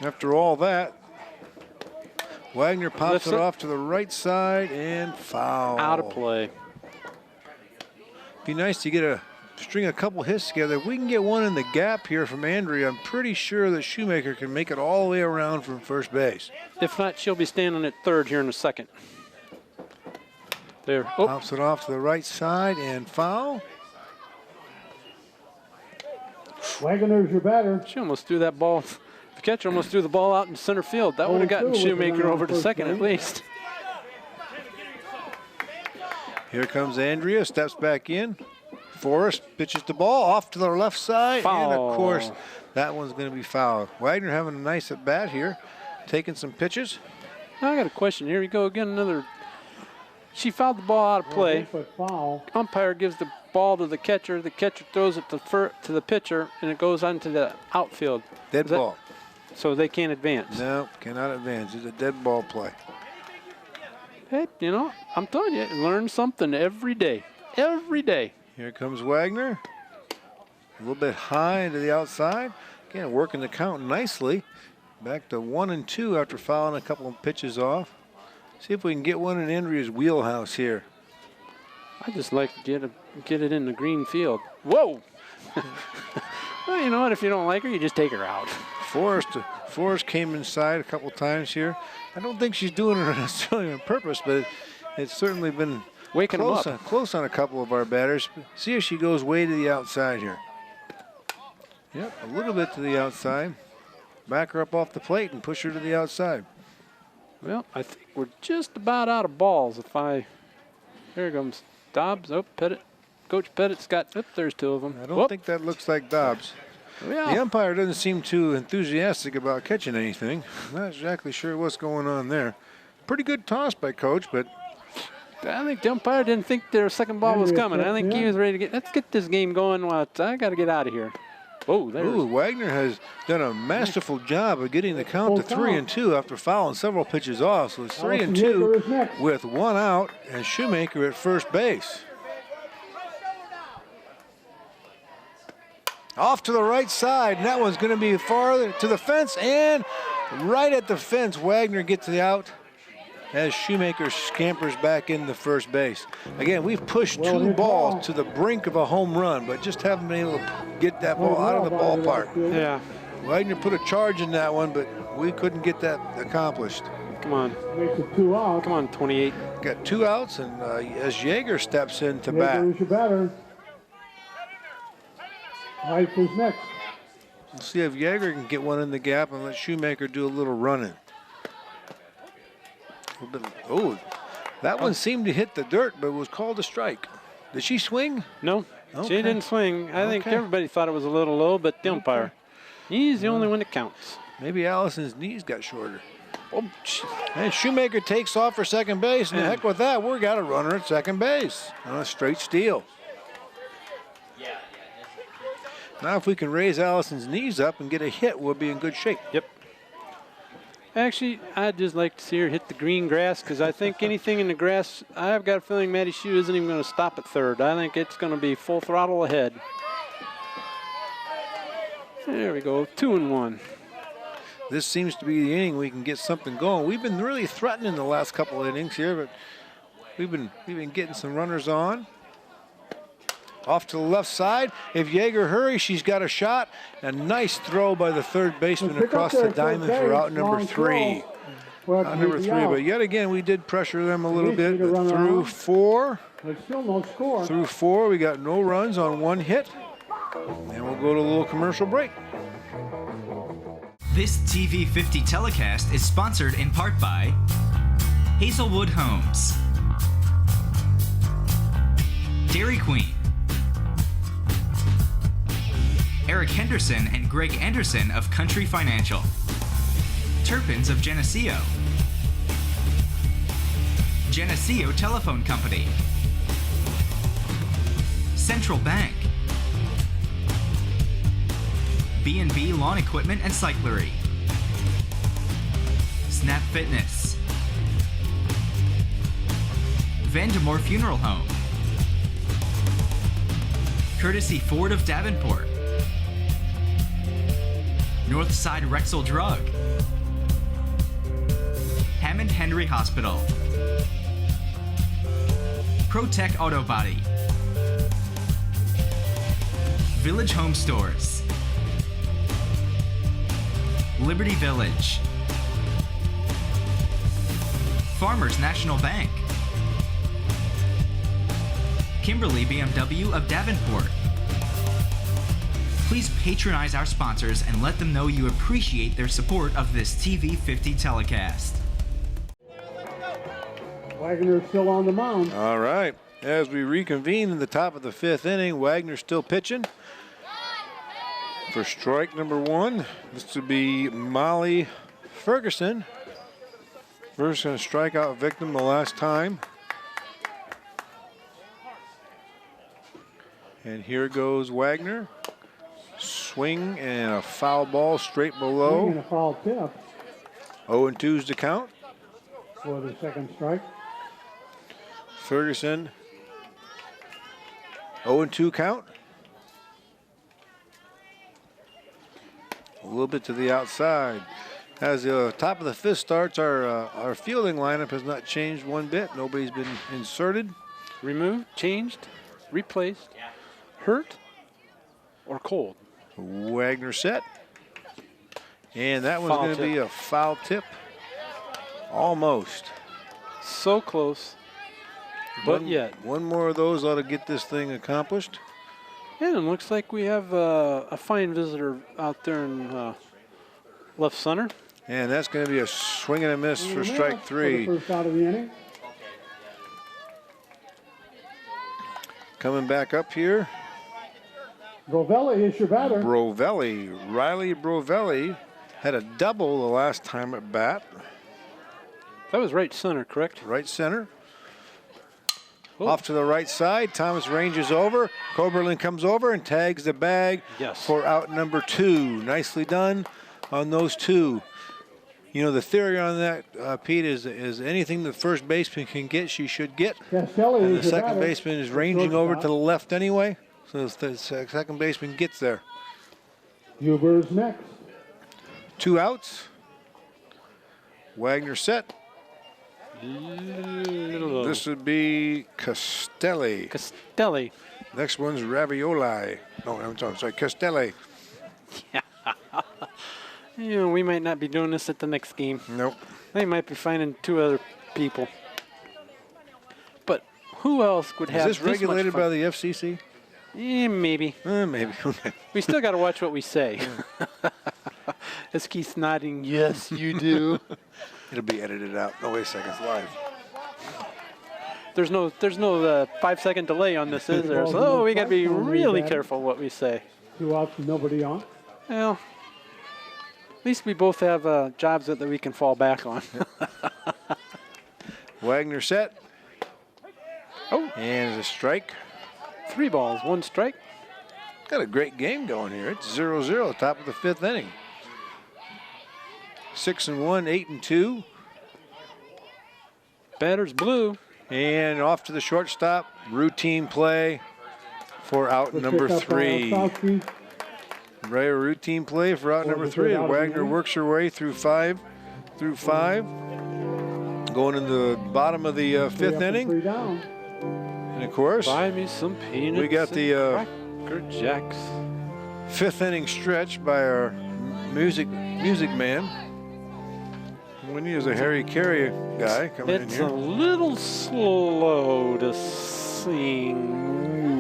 After all that, Wagner pops it off to the right side and foul. Out of play. Be nice to get string a couple hits together. If we can get one in the gap here from Andrea, I'm pretty sure that Shoemaker can make it all the way around from first base. If not, she'll be standing at third here in a second. There. Oh, Pops it off to the right side and foul. Wagner's your batter. she almost threw that ball. The catcher almost threw the ball out in center field. That would have gotten 0-2 with the Shoemaker runner over on to first second at base. least. Here comes Andrea, steps back in. Forrest pitches the ball off to the left side. And Foul. of course, that one's going to be fouled. Wagner having a nice at bat here, taking some pitches. Now I got a question. Here we go again. Another. She fouled the ball out of play. But foul. Umpire gives the ball to the catcher. The catcher throws it to the pitcher, and it goes on to the outfield. Dead Is that- ball. So they can't advance. No, cannot advance. It's a dead ball play. Hey, you know, I'm telling you, learn something every day. Every day. Here comes Wagner. A little bit high into the outside. Again, working the count nicely. Back to 1-2 after fouling a couple of pitches off. See if we can get one in Andrea's wheelhouse here. I just like to get it in the green field. Whoa! Well, you know what? If you don't like her, you just take her out. Forrest came inside a couple times here. I don't think she's doing it necessarily on purpose, but it's certainly been Waking them up. close on a couple of our batters. See if she goes way to the outside here. Yep, a little bit to the outside. Back her up off the plate and push her to the outside. Well, I think we're just about out of balls. Here comes Dobbs. Oh, Pettit. Coach Pettit's got. Oh, there's 2 of them. I don't think that looks like Dobbs. Yeah. The umpire doesn't seem too enthusiastic about catching anything. I'm not exactly sure what's going on there. Pretty good toss by Coach, but I think the umpire didn't think their second ball was coming. I think he was ready to get. Let's get this game going. I got to get out of here. Oh, there. ooh, Wagner has done a masterful job of getting the count to 3-2 after fouling several pitches off. So it's 3-2 with 1 out and Shoemaker at first base. Off to the right side, and that one's going to be farther to the fence, and right at the fence, Wagner gets the out as Shoemaker scampers back into first base. Again, we've pushed 2 balls to the brink of a home run, but just haven't been able to get that ball out of the ballpark. Yeah. Wagner put a charge in that one, but we couldn't get that accomplished. Come on. Makes it 2 out. Come on, 28. Got 2 outs, and as Yeager steps in to bat. Wagner's your batter. White is next. We'll see if Yeager can get one in the gap and let Shoemaker do a little running. Oh, that one seemed to hit the dirt, but was called a strike. Did she swing? No, Okay. she didn't swing. I think Okay. everybody thought it was a little low, but the umpire, he's the only one that counts. Maybe Allison's knees got shorter. Oh, And Shoemaker takes off for second base, and the heck with that, we got a runner at second base on a straight steal. Now if we can raise Allison's knees up and get a hit, we'll be in good shape. Yep. Actually, I'd just like to see her hit the green grass because I think anything in the grass, I've got a feeling Maddie Shue isn't even going to stop at third. I think it's going to be full throttle ahead. There we go, 2-1. This seems to be the inning we can get something going. We've been really threatening the last couple of innings here, but we've been getting some runners on. Off to the left side. If Yeager hurries, she's got a shot. A nice throw by the third baseman across the diamond for out number 3. Out number 3, but yet again, we did pressure them a little bit. Through 4. There's still no score. Through 4, we got no runs on 1 hit. And we'll go to a little commercial break. This TV 50 telecast is sponsored in part by Hazelwood Homes, Dairy Queen, Eric Henderson and Greg Anderson of Country Financial, Turpins of Geneseo, Geneseo Telephone Company, Central Bank, B&B Lawn Equipment and Cyclery, Snap Fitness, Vandemore Funeral Home, Courtesy Ford of Davenport, Northside Rexall Drug, Hammond Henry Hospital, ProTech Auto Body, Village Home Stores, Liberty Village, Farmers National Bank, Kimberly BMW of Davenport. Please patronize our sponsors and let them know you appreciate their support of this TV 50 telecast. Wagner still on the mound. All right. As we reconvene in the top of the 5th inning, Wagner still pitching. For strike number 1, this would be Molly Ferguson. First strikeout victim the last time. And here goes Wagner. Swing and a foul ball straight below. Swing and a foul tip 0-2's the count. for the second strike. Ferguson, 0-2 count. A little bit to the outside. As the top of the 5th starts, our fielding lineup has not changed one bit. Nobody's been inserted. Removed, changed, replaced, hurt, or cold. Wagner set. And that one's going to be a foul tip. Almost. So close, but yet. One more of those ought to get this thing accomplished. Yeah, and it looks like we have a fine visitor out there in left center. And that's going to be a swing and a miss for strike 3. For the first out of the inning. Coming back up here. Brovelli is your batter. Brovelli, Riley Brovelli had a double the last time at bat. That was right center, correct? Right center. Oh. Off to the right side, Thomas ranges over. Koberlin comes over and tags the bag for out number 2. Nicely done on those 2. You know, the theory on that, Pete, is anything the first baseman can get, she should get. Castelli And the is your second batter. baseman is ranging over to the left anyway, so the second baseman gets there. Huber's next. 2 outs. Wagner set. This would be Castelli. Castelli. Next one's Ravioli. No, I'm sorry, Castelli. You know, we might not be doing this at the next game. Nope. They might be finding 2 other people. But who else would have Is this regulated by the FCC? Yeah, maybe. Maybe. Okay. We still got to watch what we say. As Keith's nodding, yes, you do. It'll be edited out. No, wait a second, it's live. There's no 5-second delay on this, is there? So we got to be really careful what we say. 2 outs and nobody on. Well, at least we both have jobs that we can fall back on. Wagner set. Oh. And it's a strike. 3 balls, 1 strike. Got a great game going here. It's 0-0, top of the 5th inning. 6-1, 8-2. Batter's blue. And off to the shortstop. Routine play for out number 3. Right, a routine play for out number 3. And Wagner works her way through 5. Going in the bottom of the 5th inning. And of course, buy me some peanuts. We got the Cracker Jacks. 5th inning stretch by our music man. We need is a Harry Carey guy coming in here. It's a little slow to sing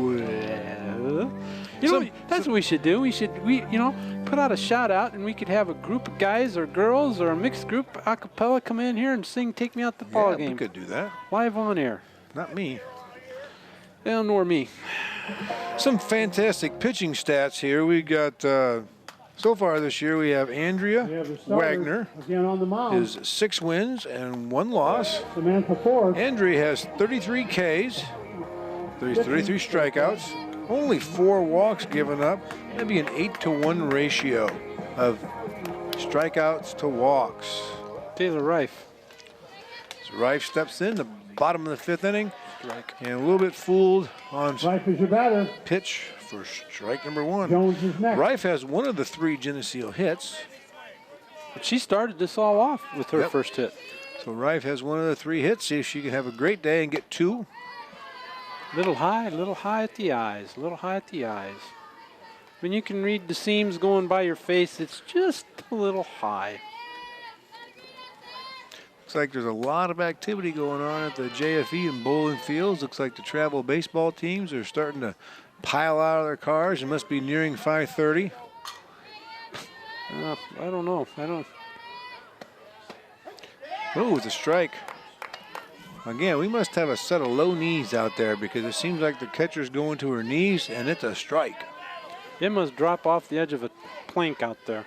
with. You know, that's what we should do. We put out a shout out, and we could have a group of guys or girls or a mixed group a cappella come in here and sing "Take Me Out the Ball Game." We could do that. Live on air. Not me. Well, nor me. Some fantastic pitching stats here. We got so far this year. We have Andrea Wagner again on the mound. Is 6 wins and 1 loss. Samantha Ford. Andrea has 33 Ks, 33 strikeouts, only 4 walks given up. That'd be an 8-to-1 ratio of strikeouts to walks. Taylor Reif. So Reif steps in the bottom of the 5th inning. Strike. And a little bit fooled on Reif is your batter. Pitch for strike number 1. Jones is next. Reif has one of the 3 Geneseo hits. But she started this all off with her first hit. So Reif has one of the 3 hits. See if she can have a great day and get 2. Little high at the eyes. When you can read the seams going by your face, it's just a little high. Looks like there's a lot of activity going on at the JFE and Bowling Fields. Looks like the travel baseball teams are starting to pile out of their cars. It must be nearing 5:30. I don't know. Oh, it's a strike. Again, we must have a set of low knees out there because it seems like the catcher's going to her knees, and it's a strike. It must drop off the edge of a plank out there.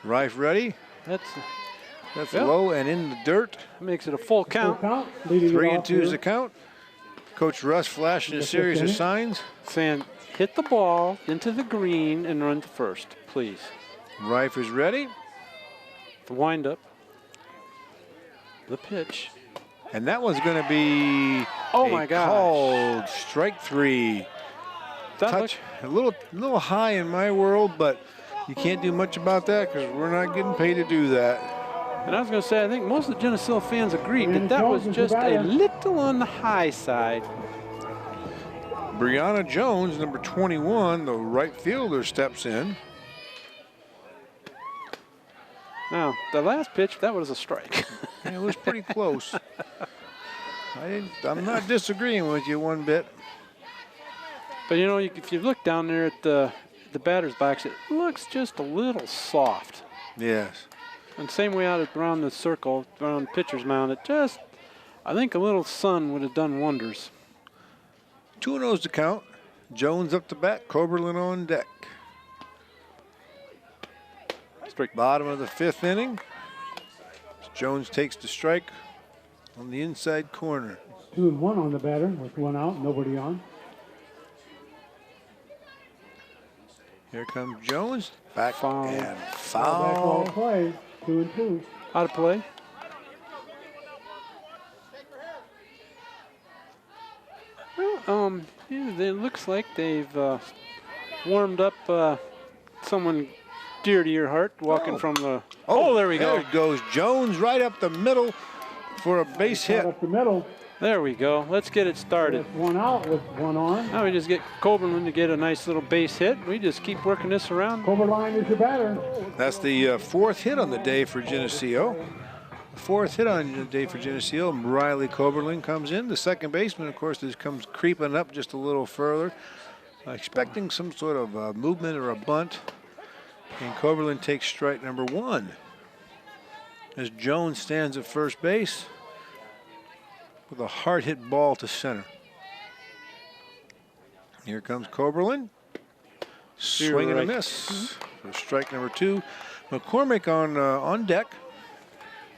Reif ready. That's low and in the dirt. That makes it a full count. 3-2 is the count. Coach Russ flashing a series of signs. Saying, hit the ball into the green and run to first, please. Reif is ready. The windup. The pitch. And that one's going to be called strike 3. Touch a little high in my world, but you can't do much about that because we're not getting paid to do that. And I was going to say, I think most of the Geneseo fans agreed that was just a little on the high side. Brianna Jones, number 21, the right fielder, steps in. Now, the last pitch, that was a strike. It was pretty close. I'm not disagreeing with you one bit. But, you know, if you look down there at the batter's box, it looks just a little soft. Yes. And same way out around the circle, around the pitcher's mound, I think a little sun would have done wonders. 2-0's the count. Jones up to bat, Coberlin on deck. Strike. Bottom of the 5th inning. Jones takes the strike on the inside corner. 2-1 on the batter with 1 out, nobody on. Here comes Jones. Back foul. And foul. Back play. 2-2. Out of play. Well, it looks like they've warmed up someone dear to your heart walking from the. Oh, there we go. There goes Jones right up the middle for a base hit. Up the middle. There we go. Let's get it started. 1 out with 1 on. Now we just get Coberlin to get a nice little base hit. We just keep working this around. Coberlin is your batter. That's the 4th hit on the day for Geneseo. The 4th hit on the day for Geneseo. Riley Coberlin comes in. The second baseman, of course, comes creeping up just a little further, expecting some sort of movement or a bunt. And Coberlin takes strike number 1. As Jones stands at first base with a hard hit ball to center. Here comes Coberlin. Swing and a miss for strike number 2. McCormick on deck.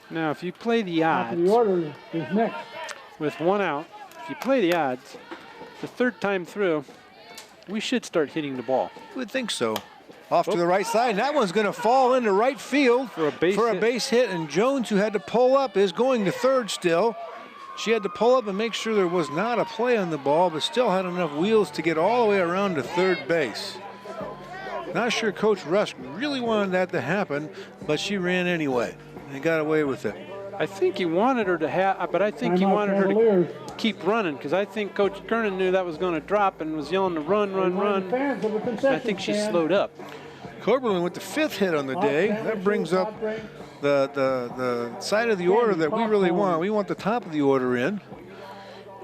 Now, if you play the Top of odds the order is next. with 1 out, if you play the odds, the 3rd time through, we should start hitting the ball. You would think so. Off to the right side, and that one's going to fall into right field for a base hit. And Jones, who had to pull up, is going to third still. She had to pull up and make sure there was not a play on the ball, but still had enough wheels to get all the way around to third base. Not sure Coach Rusk really wanted that to happen, but she ran anyway and got away with it. I think he wanted her to have, but I think he wanted her to keep running, because I think Coach Kernan knew that was going to drop and was yelling to run. I think she slowed up. Coberlin with the 5th hit on the day. That brings up the side of the order that we really want. We want the top of the order in.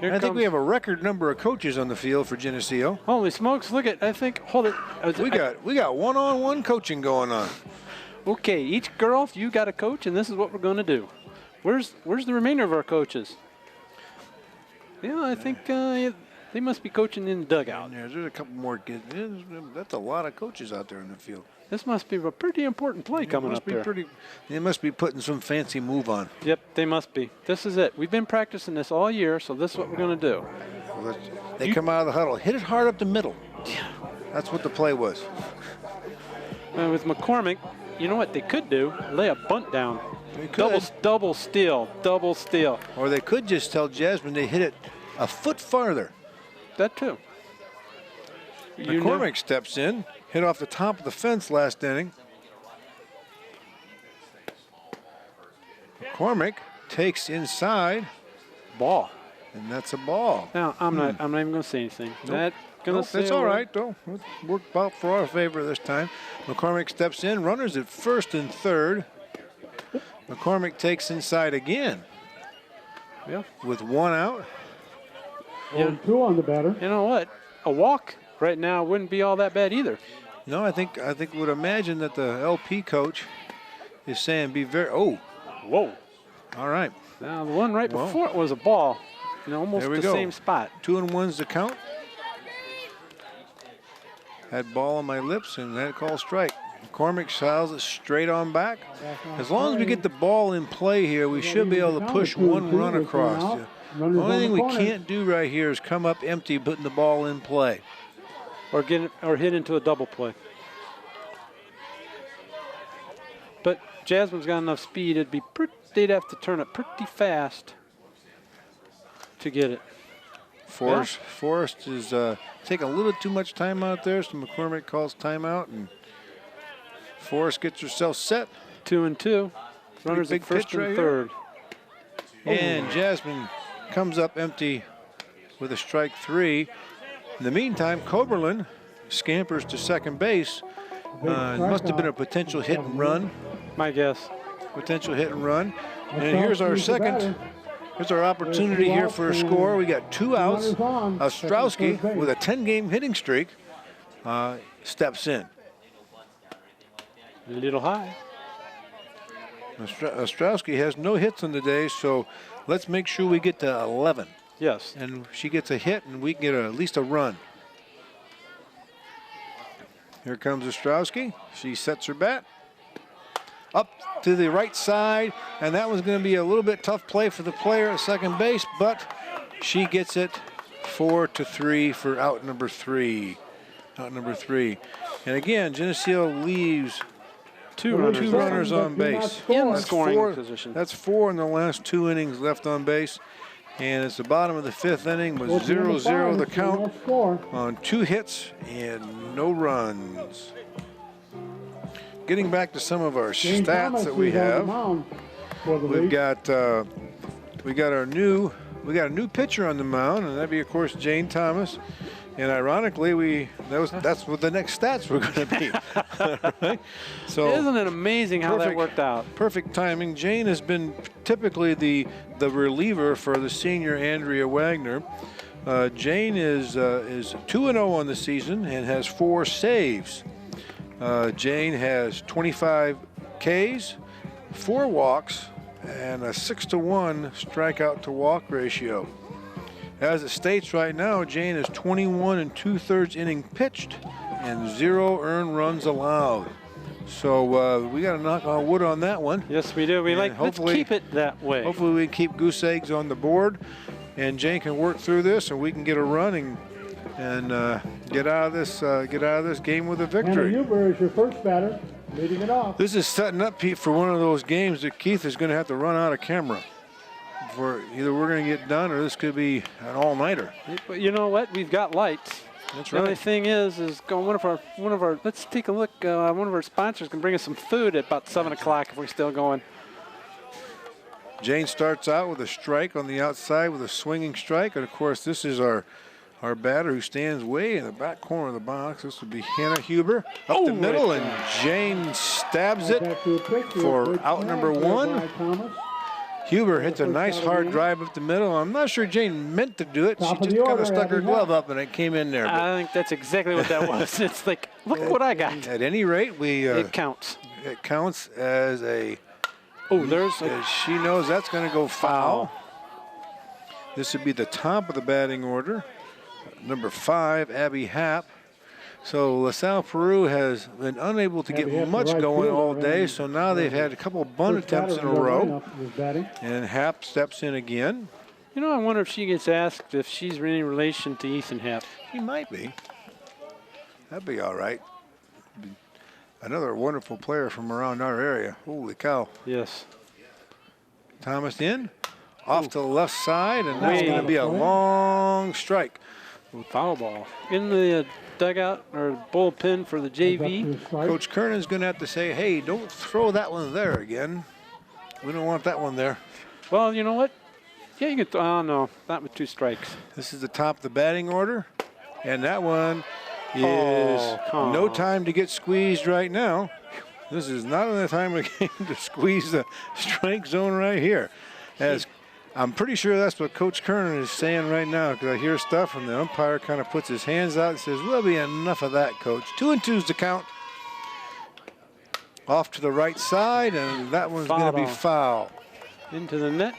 I think we have a record number of coaches on the field for Geneseo. Holy smokes, look at, hold it. We got one-on-one coaching going on. Okay, each girl, you got a coach, and this is what we're going to do. Where's the remainder of our coaches? Yeah, I think they must be coaching in the dugout. Yeah, there's a couple more kids. That's a lot of coaches out there in the field. This must be a pretty important play coming up there. They must be putting some fancy move on. Yep, they must be. This is it. We've been practicing this all year, so this is what we're going to do. Well, they come out of the huddle. Hit it hard up the middle. Yeah. That's what the play was. And with McCormick, you know what they could do? Lay a bunt down. They could. Double steal. Or they could just tell Jasmine they hit it a foot farther. That too. McCormick steps in, hit off the top of the fence last inning. McCormick takes inside. Ball. And that's a ball. Now, I'm not even going to say anything. Nope. That's all right, though. It worked out for our favor this time. McCormick steps in, runners at first and third. McCormick takes inside again. Yeah. With one out. Yeah. 2 on the batter. You know what? A walk right now wouldn't be all that bad either. No, I think would imagine that the LP coach is saying be very. Oh, whoa! All right. Now the one right before it was a ball, almost the same spot. 2-1's the count. Had ball on my lips and that call strike. McCormick files it straight on back. As long as we get the ball in play here, we should be able to push one run across. The only thing we can't do right here is come up empty, putting the ball in play. Or hit into a double play. But Jasmine's got enough speed. They'd have to turn it pretty fast to get it. Forrest is taking a little too much time out there, so McCormick calls timeout, and Forrest gets herself set. 2-2. Runners at first and third. And Jasmine comes up empty with a strike 3. In the meantime, Coberlin scampers to second base. It must have been a potential hit and run. My guess. Potential hit and run. And here's our opportunity here for a score. We got 2 outs. Ostrowski, with a 10-game hitting streak, steps in. A little high. Ostrowski has no hits on the day, so let's make sure we get to 11. Yes. And she gets a hit, and we can get at least a run. Here comes Ostrowski. She sets her bat. Up to the right side, and that was going to be a little bit tough play for the player at second base, but she gets it 4-3 for out number 3. And again, Geneseo leaves two runners on base. In scoring position. That's 4 in the last 2 innings left on base. And it's the bottom of the 5th inning with 0-0 the count on 2 hits and no runs. Getting back to some of our stats that we have, we got a new pitcher on the mound, and that'd be of course Jane Thomas. And ironically, that's what the next stats were going to be. Right? So isn't it amazing how that worked out? Perfect timing. Jane has been typically the reliever for the senior Andrea Wagner. Jane is 2-0 on the season and has 4 saves. Jane has 25 Ks, 4 walks, and a 6-to-1 strikeout to walk ratio. As it states right now, Jane is 21 2/3 inning pitched and 0 earned runs allowed. So we got to knock on wood on that one. Yes, we do. Let's keep it that way. Hopefully we can keep goose eggs on the board, and Jane can work through this, and we can get a run and get out of this game with a Hannah victory. Huber is your first batter, leading it off. This is setting up, Pete, for one of those games that Keith is going to have to run out of camera. For either we're going to get done or this could be an all-nighter. But you know what? We've got lights. That's The right. only thing is one of our. Let's take a look. One of our sponsors can bring us some food at about 7 o'clock if we're still going. Jane starts out with a strike on the outside with a swinging strike. And, of course, this is our batter who stands way in the back corner of the box. This would be Hannah Huber up the middle, and Jane stabs it for out number 1. Huber hits a nice hard drive up the middle. I'm not sure Jane meant to do it. She just kind of stuck her glove up and it came in there. I think that's exactly what that was. It's like, look what I got. At any rate, it counts. It counts as a. Oh, there's. As she knows that's going to go foul. This would be the top of the batting order. Number 5, Abby Happ. So LaSalle-Peru has been unable to get much going all day, so now they've had a couple of bunt attempts in a row. And Happ steps in again. You know, I wonder if she gets asked if she's any relation to Ethan Happ. He might be. That'd be all right. Another wonderful player from around our area. Holy cow. Yes. Thomas in, off to the left side, and that's going to be a long strike. Foul ball. In the dugout or bullpen for the JV. Coach Kernan's going to have to say, hey, don't throw that one there again. We don't want that one there. Well, you know what? Yeah, you can. Oh, no, not with 2 strikes. This is the top of the batting order, and that one is no time to get squeezed right now. This is not enough time of the game to squeeze the strike zone right here. As I'm pretty sure that's what Coach Kernan is saying right now, because I hear stuff and the umpire kind of puts his hands out and says, "Will be enough of that, Coach." 2-2's the count. Off to the right side, and that one's going to be foul. Into the net.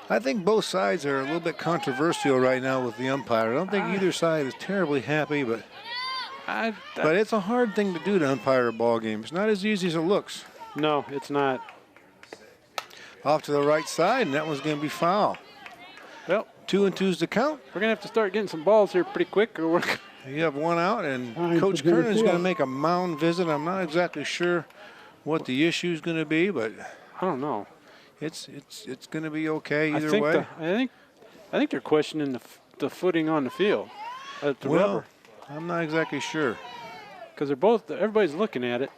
I think both sides are a little bit controversial right now with the umpire. I don't think either side is terribly happy, but it's a hard thing to do to umpire a ball game. It's not as easy as it looks. No, it's not. Off to the right side, and that one's going to be foul. Well, 2-2's the count. We're going to have to start getting some balls here pretty quick. Or you have one out, and Coach Kernan's going to make a mound visit. I'm not exactly sure what the issue is going to be, but I don't know. It's going to be okay either way. I think they're questioning the footing on the field. Well, I'm not exactly sure. Because everybody's looking at it.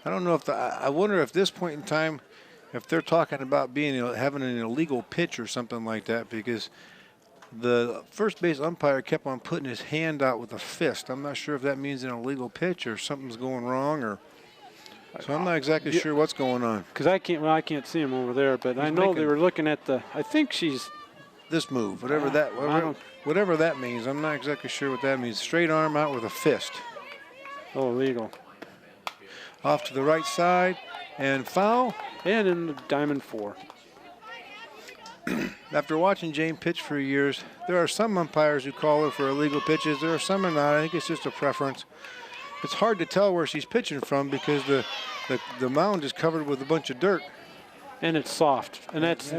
I don't know if I wonder if this point in time, if they're talking about having an illegal pitch or something like that, because the first base umpire kept on putting his hand out with a fist. I'm not sure if that means an illegal pitch or something's going wrong, or so I'm not exactly sure what's going on. Because I can't see him over there, but I know they were looking at I think she's this move, whatever that means. I'm not exactly sure what that means. Straight arm out with a fist. Oh, illegal. Off to the right side and foul. And in the diamond 4. After watching Jane pitch for years, there are some umpires who call her for illegal pitches. There are some are not. I think it's just a preference. It's hard to tell where she's pitching from because the mound is covered with a bunch of dirt. And it's soft, and that's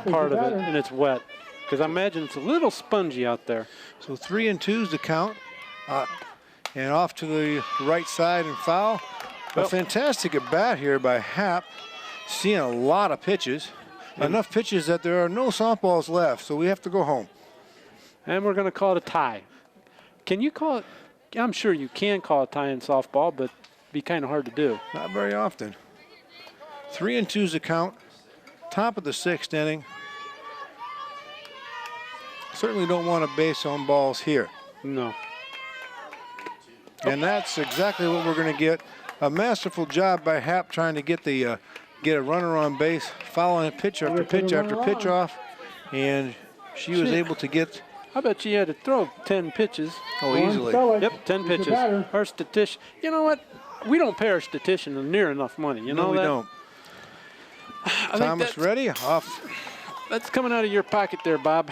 part of it, and it's wet. Because I imagine it's a little spongy out there. So 3-2's the count. And off to the right side and foul. A fantastic at bat here by Happ. Seeing a lot of pitches. Enough pitches that there are no softballs left, so we have to go home. And we're going to call it a tie. Can you call it? I'm sure you can call a tie in softball, but it'd be kind of hard to do. Not very often. 3-2's the count. Top of the 6th inning. Certainly don't want to base on balls here. No. And that's exactly what we're going to get. A masterful job by Happ trying to get a runner on base, following pitch after pitch after pitch off, and she was able to get. I bet she had to throw 10 pitches. Oh, easily. Yep, 10 pitches. Our statistician. You know what? We don't pay our statistician near enough money. You know we that? don't. Thomas ready? Off. That's coming out of your pocket there, Bob.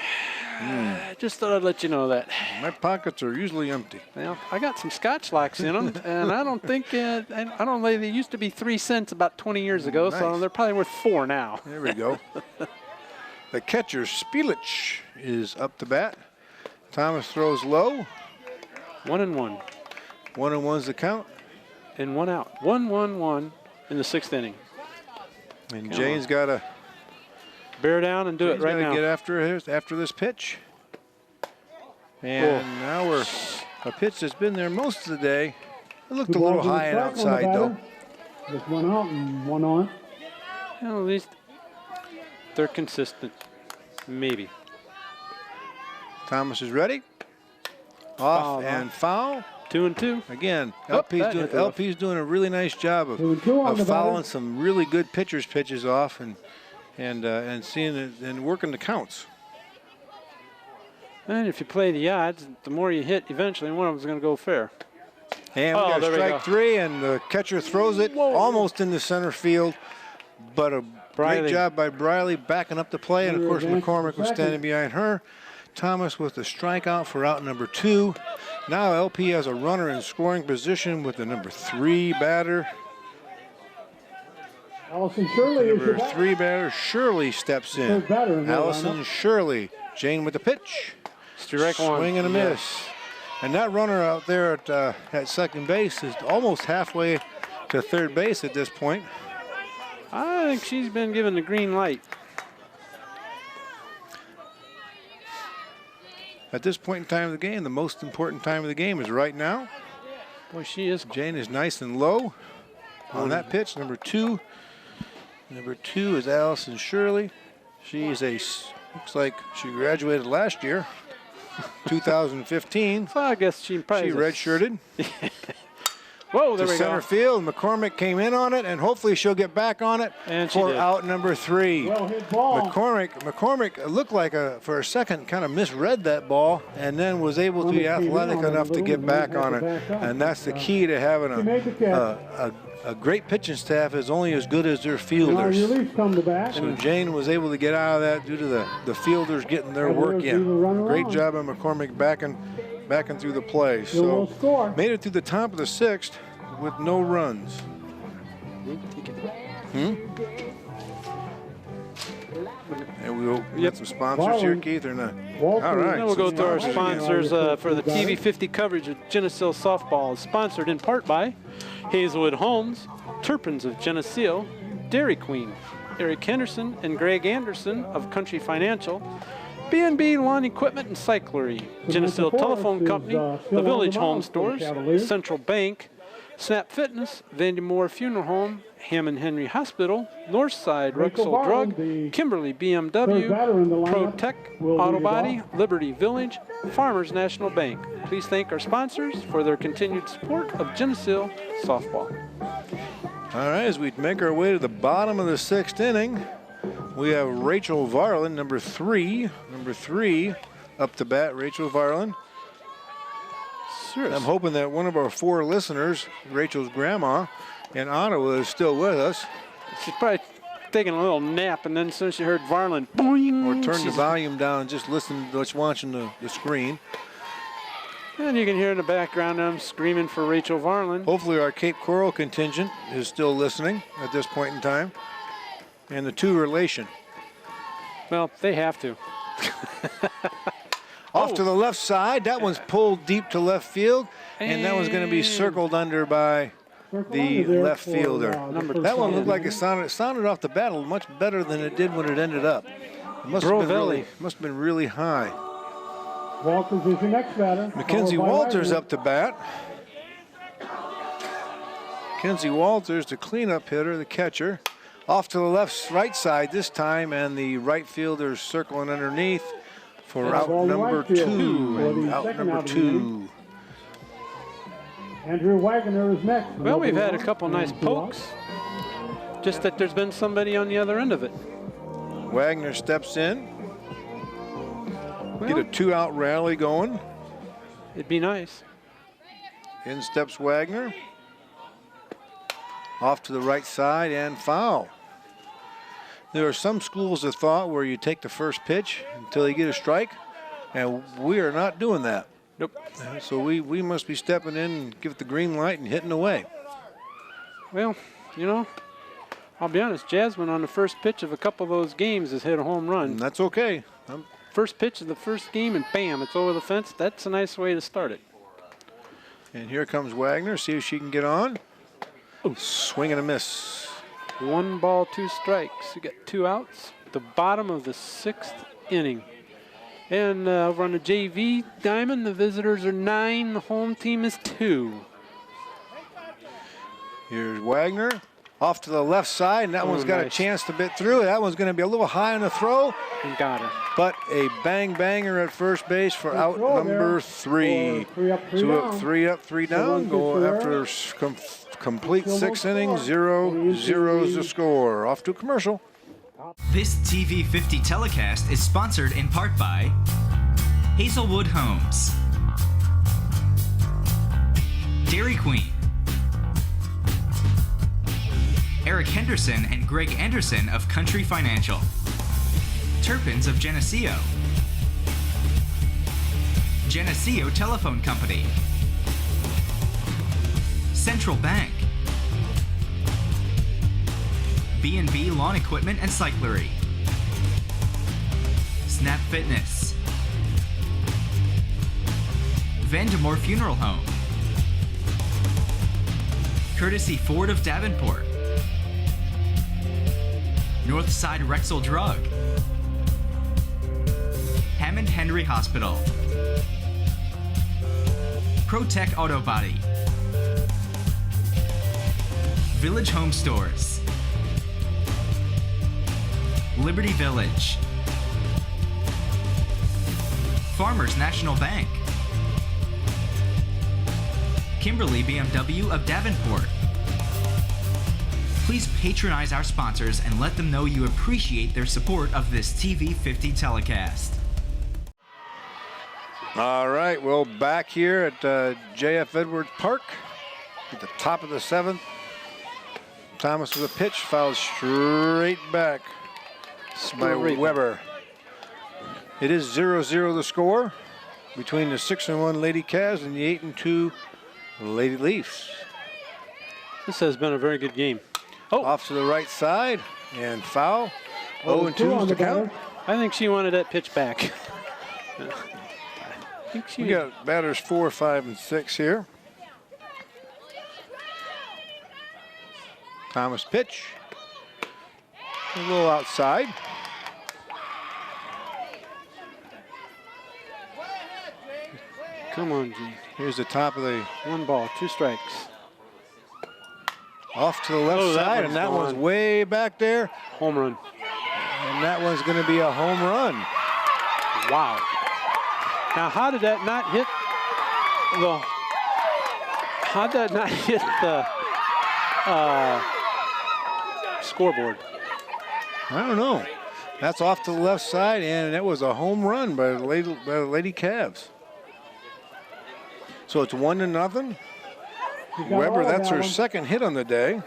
Just thought I'd let you know that. My pockets are usually empty. Well, I got some Scotch locks in them, and I don't think they used to be 3 cents about 20 years ago, so they're probably worth 4 now. There we go. The catcher, Spielich, is up to bat. Thomas throws low. 1-1. 1-1's the count. And 1 out. 1-1-1 in the 6th inning. And Jane's got to bear down and do it right now. Get after this pitch. And now we're a pitch that's been there most of the day. It looked a little high and outside though. Just 1 out and 1 on. Well, at least they're consistent. Maybe. Thomas is ready. Off and foul. 2-2. Again, LP's doing a really nice job of fouling some really good pitches off and seeing it and working the counts. And if you play the odds, the more you hit, eventually one of them's going to go fair. And we got strike 3, and the catcher throws it almost into center field, but a great job by Briley backing up the play, and of course McCormick was standing behind her. Thomas with the strikeout for out number 2. Now LP has a runner in scoring position with the number 3 batter. Allison Shirley is number 3 batter. Shirley steps in. Allison Shirley. Jane with the pitch. Strike 1. Swing and a miss. And that runner out there at second base is almost halfway to third base at this point. I think she's been given the green light. At this point in time of the game, the most important time of the game is right now. Boy, she is. Jane is nice and low on that pitch. Number 2. Number 2 is Allison Shirley. She's looks like she graduated last year, 2015. So I guess she probably redshirted. Whoa, there we go. Center field. McCormick came in on it, and hopefully she'll get back on it for out number 3. Well hit ball. McCormick looked like for a second kind of misread that ball, and then was able to be athletic enough to get back on it. And that's the key to having a great pitching staff is only as good as their fielders. So Jane was able to get out of that due to the fielders getting their work in. Great job by McCormick backing through the play. So made it through the top of the 6th with no runs. And we'll get some sponsors here, Keith, or not? All right. Now we'll go to our sponsors for the TV 50 coverage of Geneseo softball. Is sponsored in part by Hazelwood Homes, Turpins of Geneseo, Dairy Queen, Eric Henderson and Greg Anderson of Country Financial, B&B Lawn Equipment and Cyclery, Geneseo Telephone Company, the Village Home Stores, Central Bank, Snap Fitness, Vandermoor Funeral Home, Hammond Henry Hospital, Northside Ruxel Drug, Kimberly BMW, Pro Tech, Auto Body, Liberty Village, Farmers National Bank. Please thank our sponsors for their continued support of Geneseo softball. All right, as we make our way to the bottom of the 6th inning, we have Rachel Varlin, number 3 up to bat. Rachel Varlin. I'm hoping that one of our 4 listeners, Rachel's grandma in Ottawa, is still with us. She's probably taking a little nap, and then as soon as she heard Varlin, boing, or turn the volume down and just listen to what's watching the screen. And you can hear in the background them screaming for Rachel Varlin. Hopefully our Cape Coral contingent is still listening at this point in time. And the 2 relation. Well, they have to. Off to the left side. That one's pulled deep to left field. And that was going to be circled under by the left fielder. That one looked like it sounded off the bat much better than it did when it ended up. It must have been really high. Walters is the next batter. Mackenzie Walters up to bat. Mackenzie Walters, the cleanup hitter, the catcher. Off to the right side this time, and the right fielder circling underneath for out number 2. Out number 2. Andrew Wagner is next. Well, we've had a couple nice pokes. Just that there's been somebody on the other end of it. Wagner steps in. Get a 2-out rally going. It'd be nice. In steps Wagner. Off to the right side and foul. There are some schools of thought where you take the first pitch until you get a strike, and we are not doing that. Nope. So we must be stepping in and give it the green light and hitting away. Well, you know, I'll be honest, Jasmine on the first pitch of a couple of those games has hit a home run. And that's okay. I'm first pitch of the first game, and bam, it's over the fence. That's a nice way to start it. And here comes Wagner. See if she can get on. Ooh. Swing and a miss. 1 ball, 2 strikes. You got 2 outs. At the bottom of the 6th inning. And over on the JV diamond, the visitors are 9. The home team is 2. Here's Wagner. Off to the left side, and that one's got a chance to bit through. That one's going to be a little high on the throw. And got her. But a bang-banger at first base for out number 3. So 3 up, 3 down. Go after complete 6 innings, 0-0 is the score. Off to a commercial. This TV 50 telecast is sponsored in part by Hazelwood Homes, Dairy Queen, Eric Henderson and Greg Anderson of Country Financial, Turpins of Geneseo, Geneseo Telephone Company, Central Bank, B&B Lawn Equipment and Cyclery, Snap Fitness, Vandemore Funeral Home, Courtesy Ford of Davenport, Northside Rexall Drug, Hammond Henry Hospital, ProTech Auto Body, Village Home Stores, Liberty Village, Farmers National Bank, Kimberly BMW of Davenport. Please patronize our sponsors and let them know you appreciate their support of this TV 50 telecast. All right, well, back here at J.F. Edwards Park at the top of the 7th. Thomas with a pitch, fouled straight back by Weber. It is 0-0 the score between the 6-1 Lady Cavs and the 8-2 Lady Leafs. This has been a very good game. Oh, off to the right side and foul. 0-2 is the count. I think she wanted that pitch back. We got batters 4, 5, and 6 here. Thomas pitch. A little outside. Come on, G. Here's the top of the 1 ball, 2 strikes. Off to the left side, and that one's way back there. Home run. And that one's going to be a home run. Wow. Now, how did that not hit the? How did that not hit the scoreboard? I don't know. That's off to the left side, and it was a home run by the Lady Cavs. So it's 1-0. Weber, that's her second hit on the day.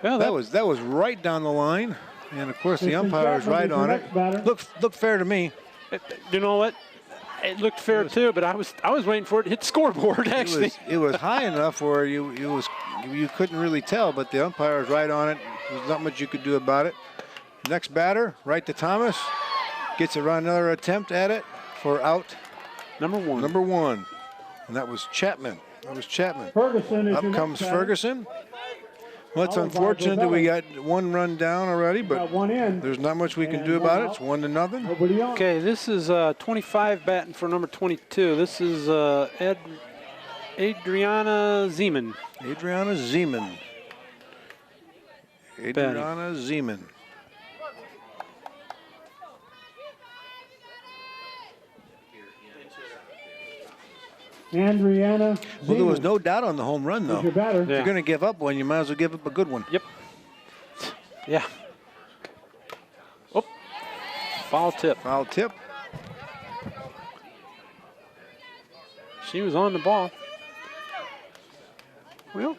Well, that was right down the line, and of course the umpire is right on it. Looked fair to me. You know what? It looked fair too, but I was waiting for it to hit the scoreboard. Actually, it was high enough where you couldn't really tell, but the umpire is right on it. There's not much you could do about it. Next batter, right to Thomas, gets around another attempt at it for out. Number 1. Number 1. And that was Chapman. Ferguson is Up comes Ferguson. Well, it's unfortunate that we got 1 run down already, but there's not much we can do about it. It's 1-0. Okay, this is 25 batting for number 22. This is Adriana Zeman. Adriana Zeman. Adriana Zeman. Well, there was no doubt on the home run, though. Your batter. If you're going to give up one, you might as well give up a good one. Yep. Yeah. Oh. Foul tip. Foul tip. She was on the ball. Well,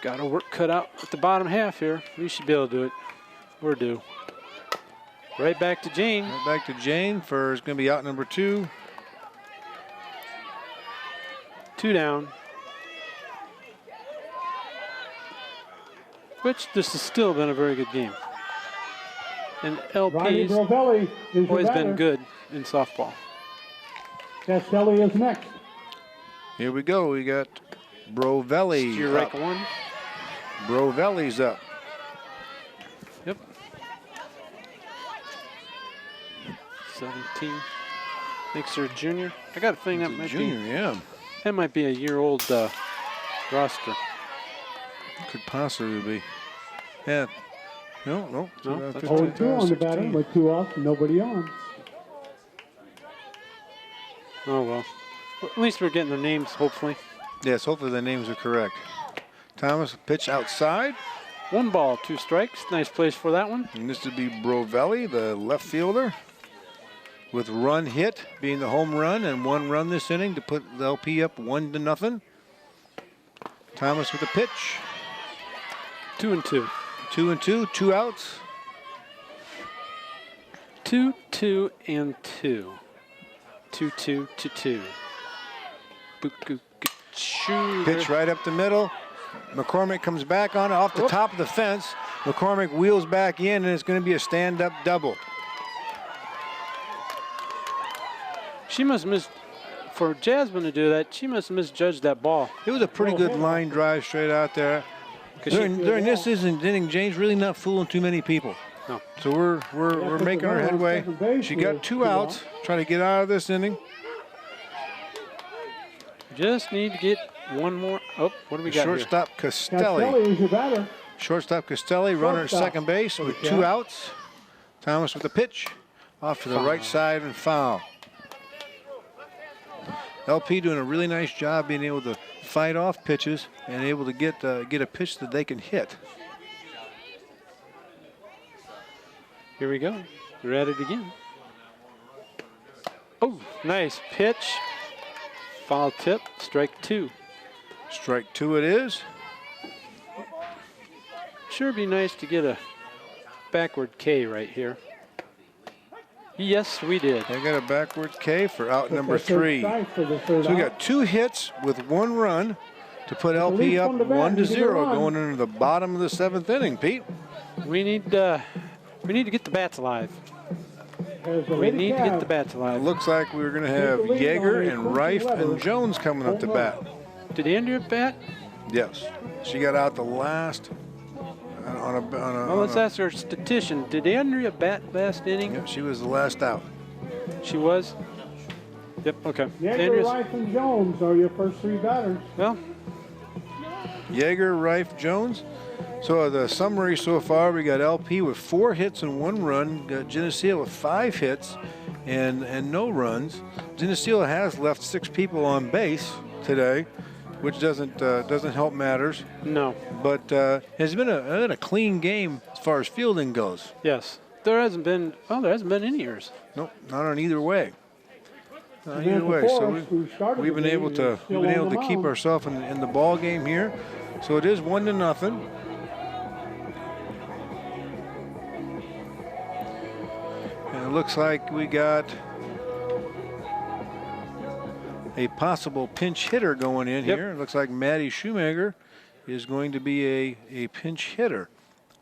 got our work cut out at the bottom half here. We should be able to do it. We're due. Right back to Jane. Right back to Jane for it's going to be out number 2. 2 down. Which this has still been a very good game. And Ronnie LP's Brovelli is your always batter. been good in softball. Castelli is next. Here we go. We got Brovelli Steer up. right one. Brovelli's up. Yep. 17. Thanks, sir, junior. I got a feeling that might Junior, yeah. That might be a year-old roster. Could possibly be. Yeah. No. No, that's 0-2 on the batter with 2 off, nobody on. Oh, well. At least we're getting their names, hopefully. Yes, hopefully the names are correct. Thomas, pitch outside. 1 ball, 2 strikes. Nice place for that one. And this would be Brovelli, the left fielder, with run hit being the home run and 1 run this inning to put the LP up 1-0. Thomas with the pitch. 2-2. 2-2, 2 outs. 2-2 and 2. 2-2 to 2. Pitch right up the middle. McCormick comes back on it off the top of the fence. McCormick wheels back in, and it's going to be a stand-up double. She must miss. For Jasmine to do that, she must have misjudged that ball. It was a pretty good line drive straight out there. During this inning, Jane's really not fooling too many people. No. So we're making our headway. She got 2 outs, trying to get out of this inning. Just need to get 1 more. Oh, what do we got Shortstop here? Castelli. Castelli is your batter. Shortstop Castelli, runner at second base with 2 outs. Thomas with the pitch, off to the right side and foul. LP doing a really nice job being able to fight off pitches and able to get a pitch that they can hit. Here we go. We're at it again. Oh, nice pitch. Foul tip, strike 2. Strike 2 it is. Sure be nice to get a backward K right here. Yes, we did. They got a backward K for out number 3. So we got 2 hits with 1 run to put LP up 1-0 going into the bottom of the 7th inning, Pete. We need to get the bats alive. We need to get the bats It alive. looks like we're going to have Yeager and Reif and Jones coming up to bat. Did Andrea bat? Yes. She got out the last Well, let's ask our statistician. Did Andrea bat last inning? Yeah, she was the last out. She was? Yep, okay. Yeager, Reif, and Jones are your first 3 batters. Well, Yeager, Reif, Jones. So the summary so far, we got LP with 4 hits and 1 run. Got Geneseo with 5 hits and no runs. Geneseo has left 6 people on base today, which doesn't help matters. no. But it's been a clean game as far as fielding goes. Yes. There hasn't been any errors. Nope, not on either way. Not either way. So we've been able to keep ourselves in the ball game here. So it is 1-0. And it looks like we got a possible pinch hitter going in here. It looks like Maddie Shoemaker is going to be a pinch hitter.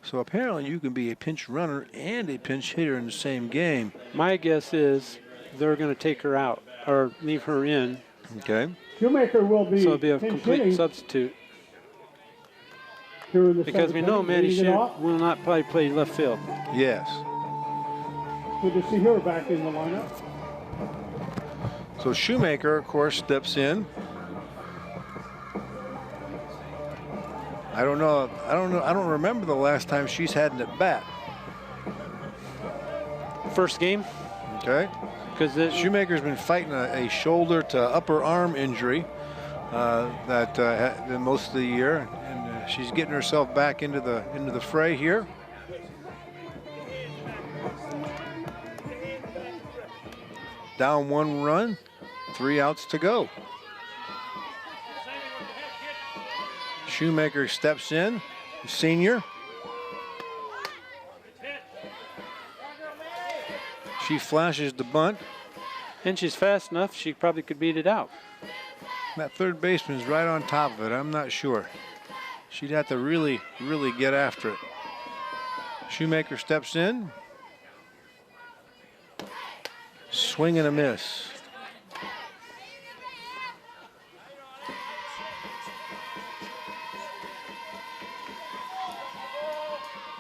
So apparently you can be a pinch runner and a pinch hitter in the same game. My guess is they're going to take her out or leave her in. Okay. Shoemaker will be So it'll be a pinch complete hitting substitute. during the Because we 7th know inning. Maddie Leading it off. will not probably play left field. Yes. Good to see her back in the lineup. So Shoemaker, of course, steps in. I don't know. I don't remember the last time she's had an at bat. First game. Okay. Because Shoemaker's been fighting a shoulder to upper arm injury that most of the year, and she's getting herself back into the fray here. Down 1 run, 3 outs to go. Shoemaker steps in, senior. She flashes the bunt. and she's fast enough, she probably could beat it out. That third baseman's right on top of it. I'm not sure. She'd have to really get after it. Shoemaker steps in. swing and a miss.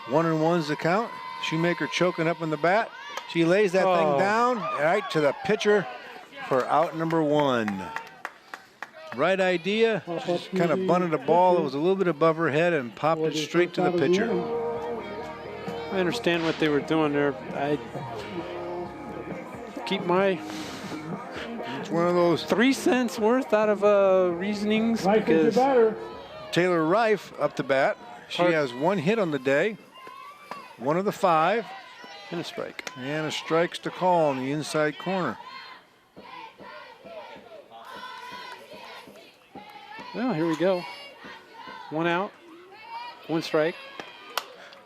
One and one's the count. Shoemaker choking up in the bat. She lays that thing down right to the pitcher for out number one. Right idea. Just kind of bunted the ball. It was a little bit above her head and popped it straight to the pitcher. I understand what they were doing there. I keep my It's one of those 3 cents worth out of reasonings because Taylor Reif up to bat. She has one hit on the day. One of the 5. and a strike. And a strike's to call in the inside corner. Well, here we go. 1 out, 1 strike.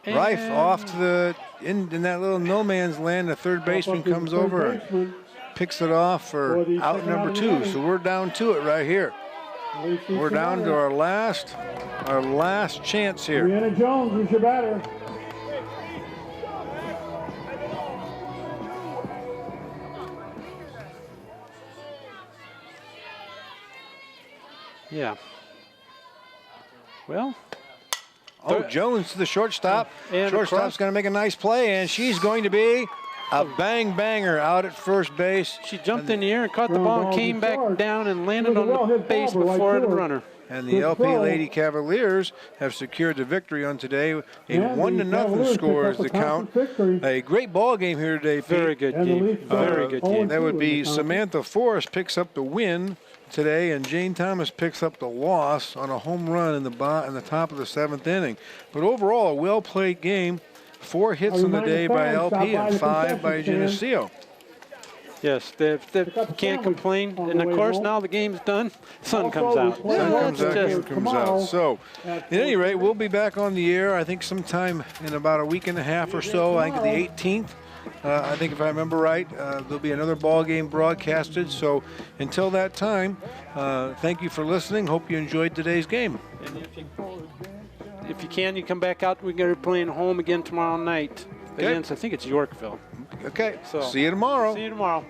Reif off to the in that little no man's land. The third baseman comes over and picks it off for out number 2. So we're down to it right here. We're down to our last chance here. Brianna Jones is your batter. Yeah. Well. Oh, Jones to the shortstop. And Shortstop's going to make a nice play, and she's going to be a bang-banger out at first base. She jumped in the air and caught the ball and came back down and landed on the base before the runner. And the LP Lady Cavaliers have secured the victory on today. A 1-0 score is the count. A great ball game here today, Pete. Very good game. Very good game. That would be Samantha Forrest picks up the win today, and Jane Thomas picks up the loss on a home run in the top of the 7th inning. But overall, a well-played game. 4 hits on the day by LP and 5 by Geneseo. Yes, they can't complain. And of course, now the game's done. Sun comes out. Game comes out. So, at any rate, we'll be back on the air, I think, sometime in about a week and a half or so. I think the 18th. I think if I remember right, there'll be another ball game broadcasted. So until that time, thank you for listening. Hope you enjoyed today's game. And if you can, you come back out. We're going to be playing home again tomorrow night against, I think it's Yorkville. Okay, So see you tomorrow. See you tomorrow.